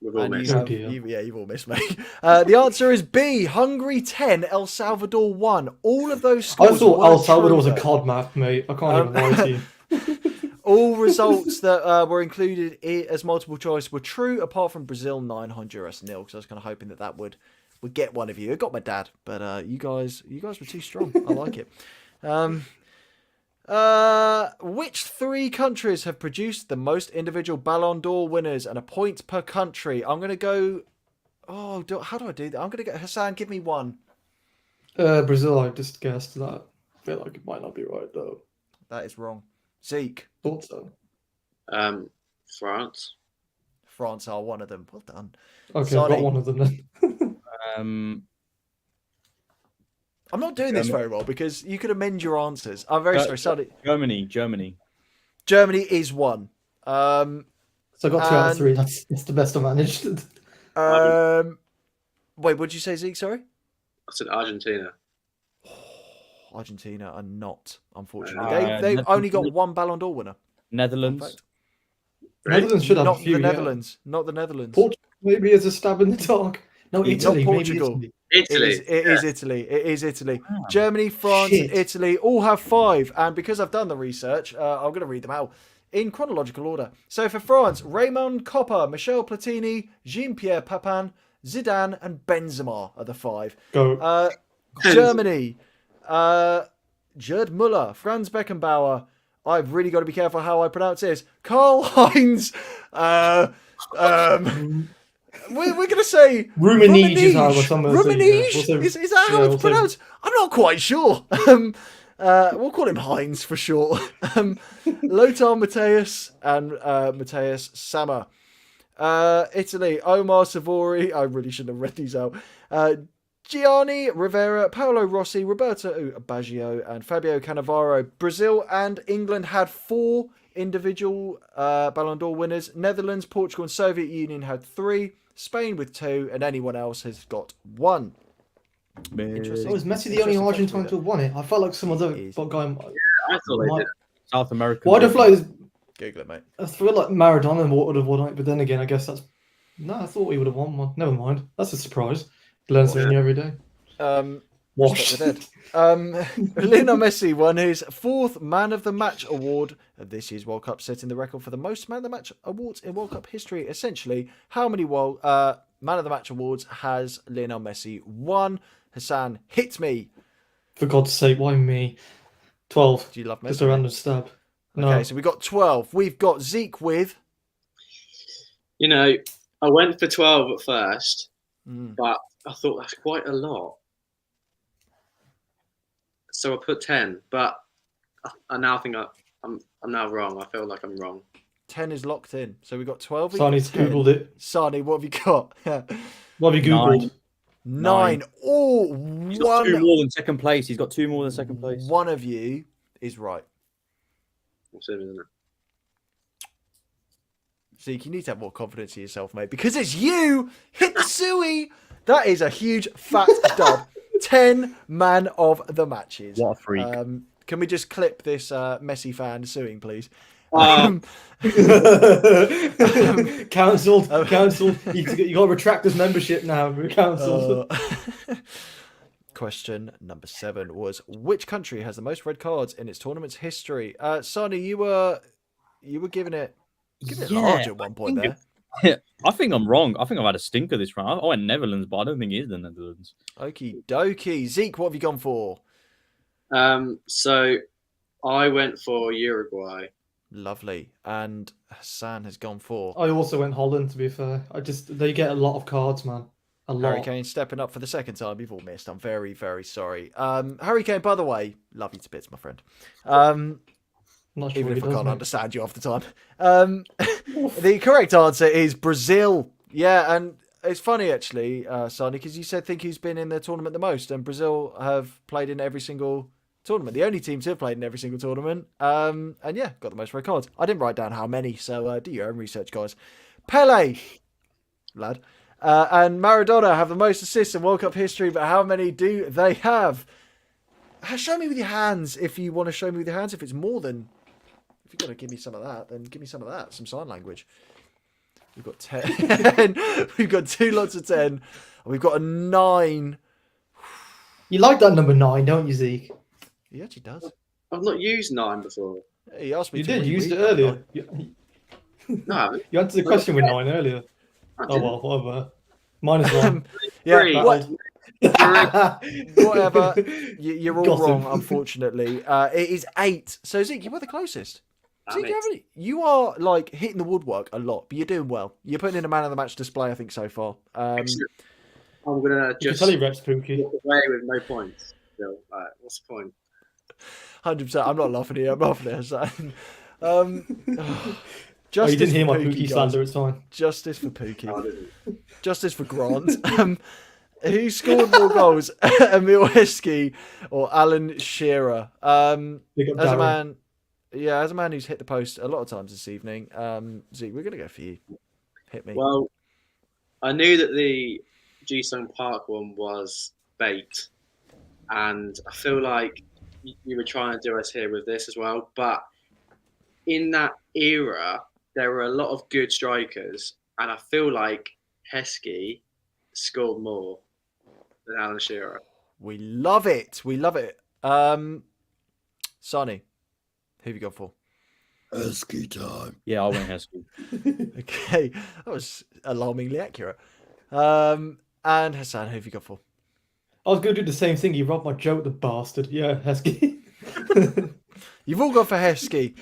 We've all And missed. you've all missed, mate. The answer is B. Hungary 10, El Salvador 1. All of those I scores thought were El Salvador was a true, though. COD map, mate. I can't even lie to you. All results that were included as multiple choice were true, apart from Brazil 9, Honduras 0. Because I was kind of hoping that would get one of you. It got my dad, but you guys were too strong. I like it. Which 3 countries have produced the most individual Ballon d'Or winners and a point per country? I'm gonna go. How do I do that? I'm gonna go. Hassan, give me one. Brazil, I just guessed that. I feel like it might not be right, though. That is wrong. Zeke. Thought so. France. France are one of them. Well done. Okay, I've got one of them then. I'm not doing this very well because you could amend your answers. I'm very sorry. Sorry. Germany. Germany is one. So I got 2 out of 3. That's the best I managed. Wait, what did you say, Zeke? Sorry? I said Argentina. Argentina are not, unfortunately. They've only got one Ballon d'Or winner. Netherlands. Netherlands should have Not a few. the Netherlands. Not the Netherlands. Portugal maybe as a stab in the dark. No, Italy. Not Maybe Portugal. Italy. It is Italy. It is Italy. Wow. Germany, France, Shit. and Italy all have 5. And because I've done the research, I'm going to read them out in chronological order. So for France, Raymond Coppa, Michel Platini, Jean-Pierre Papin, Zidane, and Benzema are the 5. Go. Germany, Gerd Müller, Franz Beckenbauer. I've really got to be careful how I pronounce this. Karl-Heinz. We're going to say Rummenigge or something. Rummenigge? Is that how it's pronounced? I'm not quite sure. We'll call him Heinz for short. Lothar Matthäus and Matthias Sammer. Italy, Omar Savori. I really shouldn't have read these out. Gianni Rivera, Paolo Rossi, Roberto Baggio, and Fabio Cannavaro. Brazil and England had 4 individual Ballon d'Or winners. Netherlands, Portugal, and Soviet Union had 3. Spain with 2, and anyone else has got 1. Interesting. Was Messi the only Argentine to have won it? I felt like some other guy. I thought they did. South America. Why do I feel like Google it, mate. I feel like Maradona would have won it, but then again, I guess that's no. I thought he would have won one. Never mind. That's a surprise. Learn something new every day. Washed. Lionel Messi won his 4th Man of the Match award of this year's World Cup, setting the record for the most Man of the Match awards in World Cup history. Essentially, how many Man of the Match awards has Lionel Messi won? Hassan, hit me. For God's sake, why me? 12. Do you love Messi? Just a random stab. No. Okay, so we've got 12. We've got Zeke with... You know, I went for 12 at first, but I thought that's quite a lot. So I put 10, but I now think I'm now wrong. I feel like I'm wrong. 10 is locked in. So we've got 12. Sani's Googled it. Sani, what have you got? What have you Googled? 9. Oh, He's got 2 more than second place. He's got 2 more than second place. One of you is right. What's it, isn't it? Zeke, you need to have more confidence in yourself, mate, because it's you! Hit the suey! That is a huge fat dub. 10 Man of the Matches. What a freak. Can we just clip this Messi fan suing, please? Cancelled. Cancelled. You got to retract his membership now. We're cancelled. Question number 7 was, which country has the most red cards in its tournament's history? Sonny, you were giving it large at one point there. I think I'm wrong. I think I've had a stinker this round. I went Netherlands, but I don't think it is the Netherlands. Okie dokie. Zeke, what have you gone for? So I went for Uruguay. Lovely. And Hassan has gone for... I also went Holland, to be fair. They get a lot of cards, man. A lot. Harry Kane stepping up for the second time. You've all missed. I'm very, very sorry. Harry Kane, by the way, love you to bits, my friend. Not sure Even if I can't mate. understand you half the time. The correct answer is Brazil. Yeah, and it's funny, actually, Sonny, because you think who's been in the tournament the most, and Brazil have played in every single tournament. The only team to have played in every single tournament. And yeah, got the most red cards. I didn't write down how many, so do your own research, guys. Pele, lad, and Maradona have the most assists in World Cup history, but how many do they have? Show me with your hands if you want to show me with your hands. If it's more than... If you've got to give me some of that, then give me some of that. Some sign language. We've got 10. We've got 2 lots of 10. And we've got a 9. You like that number 9, don't you, Zeke? He actually does. I've not used 9 before. He asked me You to did. You used it reread that earlier. nine. No, I haven't. You answered the question with 9 earlier. I Oh didn't. well, whatever. Minus 1. Yeah, Three. what, whatever. You're all Got him. wrong, unfortunately. It is 8. So Zeke, you were the closest. Damn Zeke, it. you are like hitting the woodwork a lot, but you're doing well. You're putting in a man of the match display, I think, so far. Excellent. I'm gonna You can just tell he reps Pookie. walk away with no points. So, what's the point? 100%. I'm not laughing here. I'm laughing at Hassan. Oh, you didn't hear my Pookie guys. slander. It's fine. Justice for Pookie. No, I didn't. Justice for Grant. Who scored more goals, Emil Heskey or Alan Shearer? Big up As a Darren. man, yeah, as a man who's hit the post a lot of times this evening, Zeke, we're gonna go for you. Hit me. Well, I knew that the Ji-sung Park one was bait, and I feel like you were trying to do us here with this as well. But in that era, there were a lot of good strikers, and I feel like Heskey scored more than Alan Shearer. We love it. We love it. Sani, who have you got for? Heskey time. Yeah, I went Heskey. Okay, that was alarmingly accurate. And Hassan, who have you got for? I was going to do the same thing. He robbed my joke, the bastard. Yeah, Heskey. You've all gone for Heskey.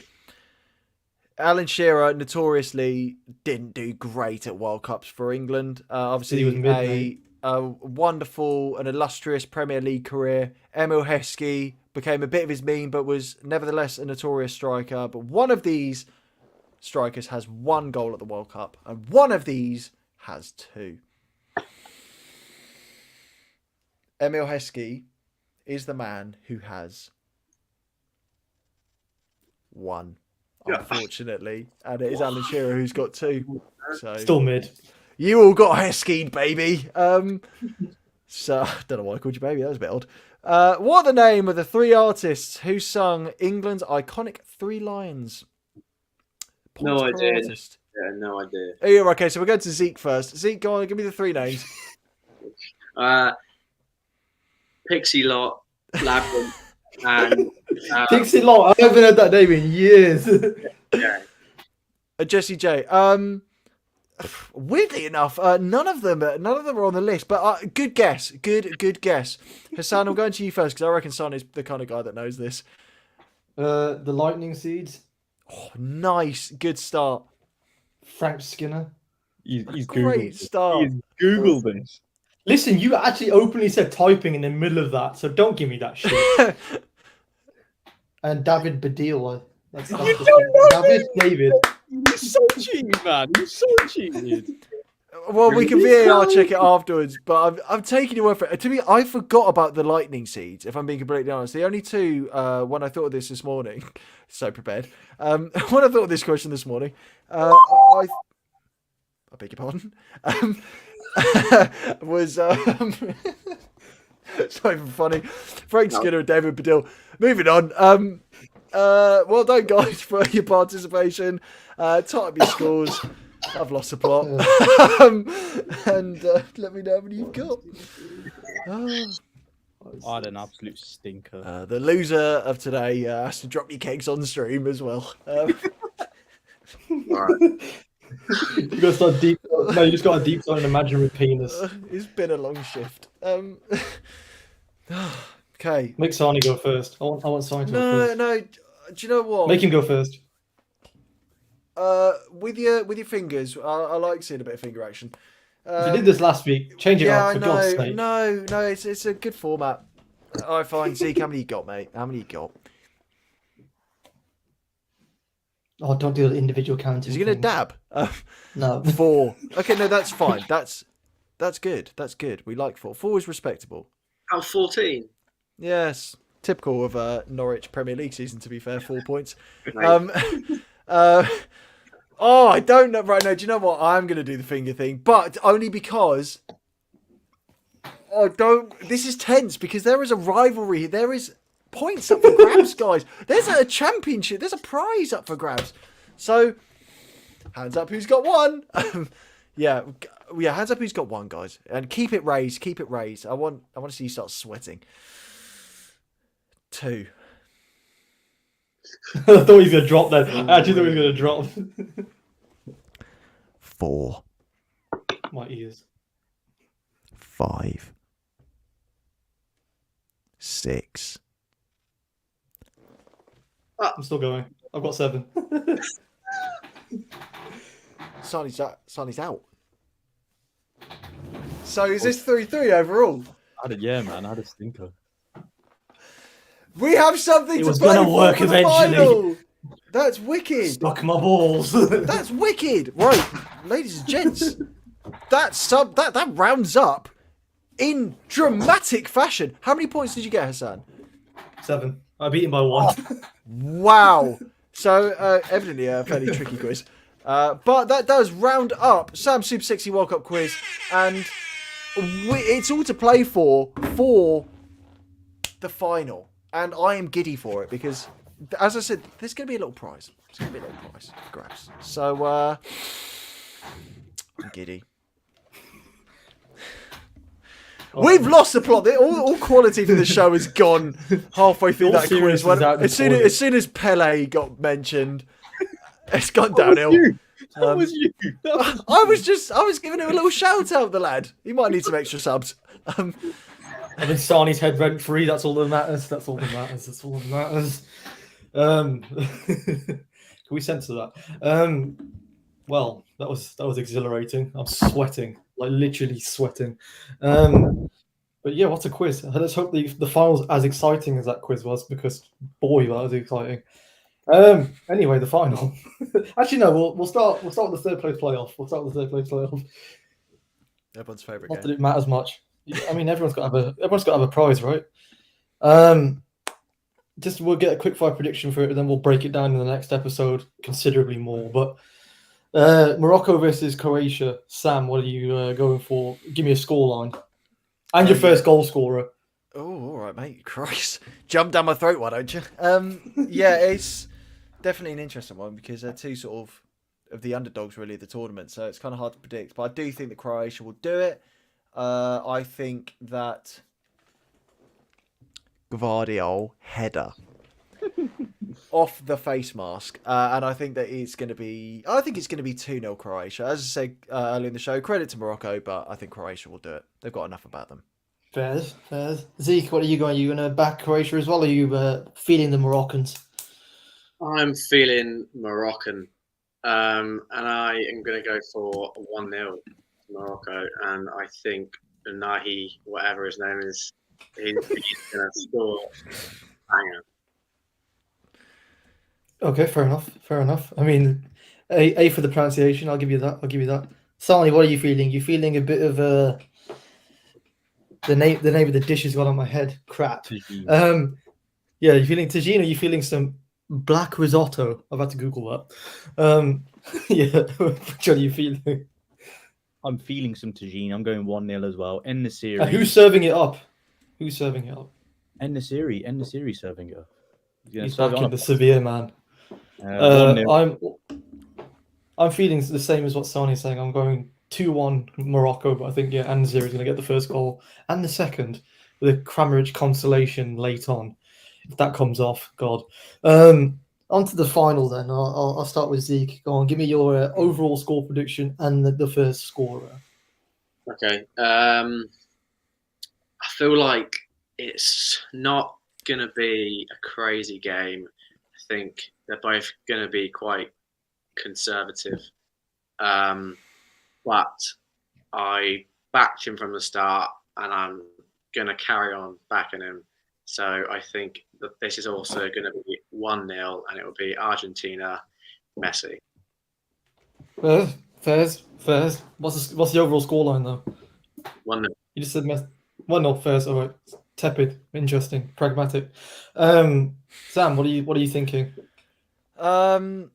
Alan Shearer notoriously didn't do great at World Cups for England. Obviously, He was mid, a wonderful and illustrious Premier League career. Emil Heskey became a bit of his meme, but was nevertheless a notorious striker. But one of these strikers has 1 goal at the World Cup, and one of these has 2. Emil Heskey is the man who has 1. Yeah. Unfortunately, and it is Alan Shearer who's got 2. So Still mid. you all got Heskey, baby. So I don't know why I called you baby. That was a bit odd. What are the name of the 3 artists who sung England's iconic 3 Lions? No Points per idea. artist. Yeah, no idea. Oh, yeah, okay, so we're going to Zeke first. Zeke, go on, give me the 3 names. Pixie Lot, Labyrinth, and Dixie Lot. I haven't heard that name in years. yeah. Jesse J. Weirdly enough, none of them are on the list. But good guess, good guess. Hassan, I'm going to you first because I reckon Son is the kind of guy that knows this. The Lightning Seeds. Oh, nice, good start. Frank Skinner. He's Great Googled. start. He's Googled them. Listen, you actually openly said typing in the middle of that, so don't give me that shit. And David Baddiel. That's You don't know David David. You're so cheated, man. You're so cheated. Well, we can VAR check it afterwards, but I'm taking your word for it. To me, I forgot about the lightning seeds, if I'm being completely honest. The only 2, when I thought of this morning, so prepared, when I thought of this question this morning, I beg your pardon, was, it's not even funny, Frank Skinner and David Baddiel. Moving on. Well done, guys, for your participation. Type your scores. I've lost the plot. And let me know how many you've got. I had an absolute stinker. The loser of today has to drop your kegs on stream as well. You got to start deep. No, you just got a deep down an imaginary penis. It's been a long shift. Okay. Make Sani go first. I want Sani to go No, first. no. Do you know what? Make him go first. With your fingers, I like seeing a bit of finger action. You did this last week. Change it Yeah, up, I for know. God's sake. No, it's a good format. All right, fine. Zeke, how many you got, mate? How many you got? Oh, don't do the individual counting. Is he going to thing. dab? No. 4. Okay, no, that's fine. That's good. That's good. We like 4. 4 is respectable. Out of 14. Yes, typical of Norwich Premier League season. To be fair, 4 points. Mate. Oh, I don't know right now. Do you know what? I'm going to do the finger thing, but only because I don't. This is tense because there is a rivalry. There is points up for grabs, guys. There's a championship. There's a prize up for grabs. So Hands up who's got one. Yeah, hands up who's got one, guys. And keep it raised, keep it raised. I want to see you start sweating. 2. I thought he was going to drop then. I actually thought he was going to drop. 4. My ears. 5. 6. I'm still going. I've got 7. Sani's out. So is this 3-3 overall? Yeah, man, I had a stinker. We have something It to was play gonna for work the eventually. final. That's wicked. Stuck my balls. That's wicked. Right, ladies and gents, that rounds up in dramatic fashion. How many points did you get, Hassan? 7. I beat him by 1. Wow. So evidently a fairly tricky quiz. But that does round up Sam's Super Sexy World Cup quiz, and it's all to play for the final. And I am giddy for it because, as I said, there's going to be a little prize. There's going to be a little prize for grabs. So, I'm giddy. We've lost the plot. All quality for the show has gone halfway through All that quiz. seriousness out the As soon as Pele got mentioned, it's gone downhill. That was you. I was giving him a little shout out, the lad. He might need some extra subs. I think Sani's head rent free. That's all that matters. That's all that matters. That's all that matters. Can we censor that? Well, that was exhilarating. I'm sweating, like literally sweating. But yeah, what a quiz! Let's hope the final's as exciting as that quiz was, because boy, that was exciting. Anyway, the final. Actually, no. We'll start with the third place playoff. Everyone's favourite Not that game. it matters much. I mean, everyone's got to have a prize, right? Just we'll get a quick fire prediction for it, and then we'll break it down in the next episode considerably more. But Morocco versus Croatia. Sam, what are you going for? Give me a scoreline and your first goal scorer. Oh, all right, mate. Christ, jump down my throat, why don't you? Yeah, it's definitely an interesting one because they're two sort of the underdogs really of the tournament, so it's kind of hard to predict. But I do think that Croatia will do it. I think that Gvardiol header off the face mask, and I think that it's going to be. I think it's going to be 2-0 Croatia. As I said earlier in the show, credit to Morocco, but I think Croatia will do it. They've got enough about them. Fairs. Zeke, what are you going? Are you going to back Croatia as well? Or are you feeling the Moroccans? I'm feeling Moroccan, and I am going to go for 1-0 Morocco, and I think Nahi, whatever his name is, he's going to score. Banger. Okay, fair enough. I mean, A for the pronunciation. I'll give you that. Sani, what are you feeling? You feeling a bit of the name of the dish has got on my head. Crap. Tagine. Yeah, you feeling tagine, or you feeling some black risotto? I've had to Google that. Yeah, which are you feeling? I'm feeling some tagine. I'm going 1-0 as well. End the series. Who's serving it up? End the series serving it up. He's back in the Severe, man. 1-0. I'm feeling the same as what Sani's saying. I'm going 2-1 Morocco, but I think Anzir is going to get the first goal and the second with a Kramaric consolation late on. If that comes off, God. On to the final then. I'll start with Zeke. Go on, give me your overall score prediction and the first scorer. Okay. I feel like it's not going to be a crazy game. I think they're both going to be quite conservative. But I backed him from the start, and I'm going to carry on backing him. So I think that this is also going to be 1-0, and it will be Argentina, Messi. Fairs. What's the overall scoreline though? 1-0. You just said 1-0 Fairs. All right. Tepid, interesting, pragmatic. Sam, what are you thinking? There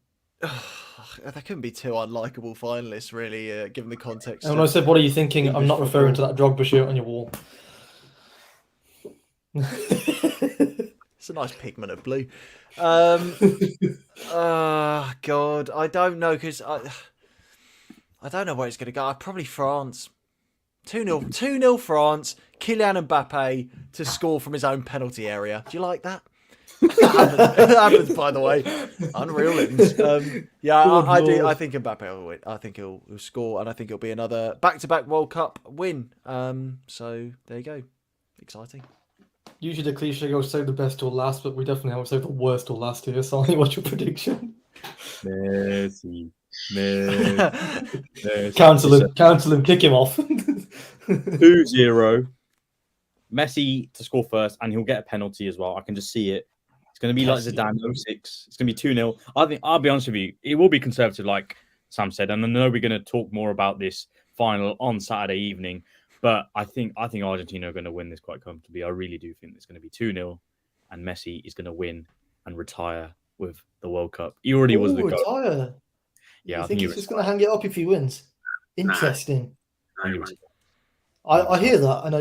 couldn't be two unlikable finalists, really, given the context. And when I said, what are you thinking? I'm not English referring to football. that Drogba shirt on your wall. It's a nice pigment of blue. God, I don't know because I don't know where it's going to go. Probably France. 2-0. 2-0 France. Kylian Mbappe to score from his own penalty area. Do you like that? That happens, by the way. Unreal Littons. Yeah, I do. I think Mbappe will win. I think he'll score, and I think it'll be another back-to-back World Cup win. So there you go. Exciting. Usually the cliche goes save the best till last, but we definitely haven't saved the worst till last here. Sani, what's your prediction? Messi. Cancel him, kick him off. 2-0. Messi to score first, and he'll get a penalty as well. I can just see it. It's going to be like Zidane 06. It's going to be 2-0. I think, I'll be honest with you, it will be conservative, like Sam said. And I know we're going to talk more about this final on Saturday evening. But I think Argentina are going to win this quite comfortably. I really do think it's going to be 2-0, and Messi is going to win and retire with the World Cup. He already was the goal. Retire. Yeah, I think he's just going to hang it up if he wins. Interesting. No, I hear that, and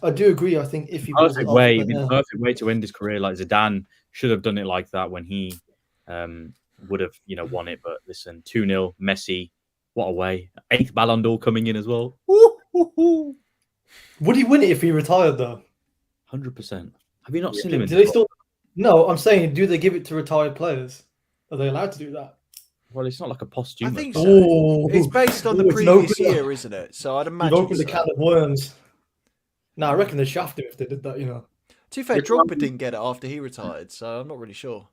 I do agree. I think if he perfect way, the perfect way to end his career. Like Zidane should have done it like that when he would have won it. But listen, 2-0, Messi, what a way! 8th Ballon d'Or coming in as well. Would he win it if he retired though? 100%. Have you not seen him? Do they still? No, I'm saying, do they give it to retired players? Are they allowed to do that? Well, it's not like a posthumous. I think so. It's based on the previous year, isn't it? So I'd imagine. You've opened a can of worms. No, I reckon they'd shaft him if they did that. To be fair, Drogba didn't get it after he retired, so I'm not really sure.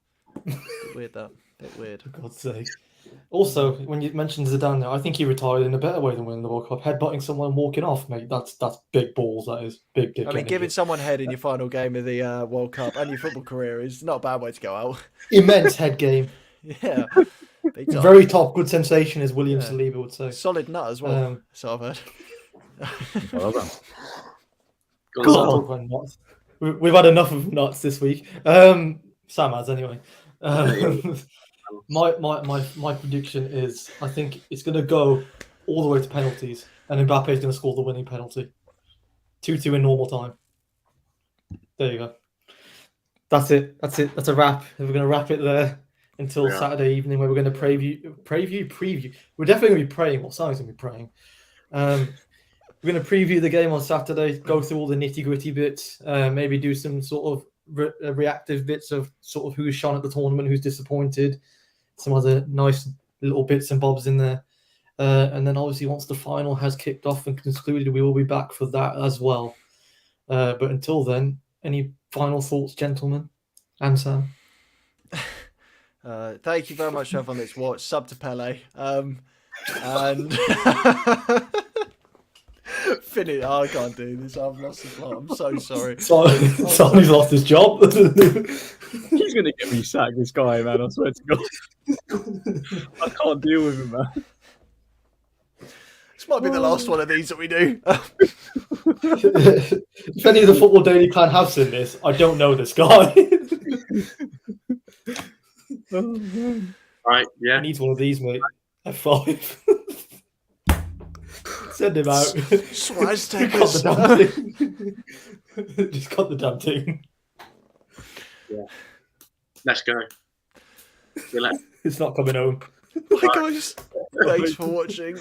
Bit weird that. Bit weird. For God's sake. Also, when you mentioned Zidane there, I think he retired in a better way than winning the World Cup. Headbutting someone and walking off, mate. That's big balls, that is. Big dick. I mean, giving someone head in your final game of the World Cup and your football career is not a bad way to go out. Immense head game. Yeah. Very top, good sensation, as William Saliba would say. Solid nut as well, so I've heard. Well done. God. We've had enough of nuts this week. Sam has, anyway. My prediction is I think it's going to go all the way to penalties, and Mbappe is going to score the winning penalty. 2-2 in normal time. There you go. That's it. That's a wrap. We're going to wrap it there until Saturday evening, where we're going to preview. We're definitely going to be praying. Well, Simon's going to be praying. We're going to preview the game on Saturday, go through all the nitty-gritty bits, maybe do some sort of reactive bits of sort of who's shone at the tournament, who's disappointed, some other nice little bits and bobs in there. And then obviously once the final has kicked off and concluded, we will be back for that as well. But until then, any final thoughts, gentlemen? And Sam? Thank you very much to everyone that's watched. Sub to Pele. And finish. I can't do this. I've lost the plot. I'm so sorry. Sonny's lost his job. He's going to get me sacked, this guy, man. I swear to God. I can't deal with him, man. This might be the last one of these that we do. If any of the Football Daily clan have seen this, I don't know this guy. Right, yeah. He needs one of these, mate. F5. Send him out. Swaz take Got the damn thing. Just got the damn thing. Yeah. Let's go. See you later. It's not coming home. Bye, guys. Thanks for watching.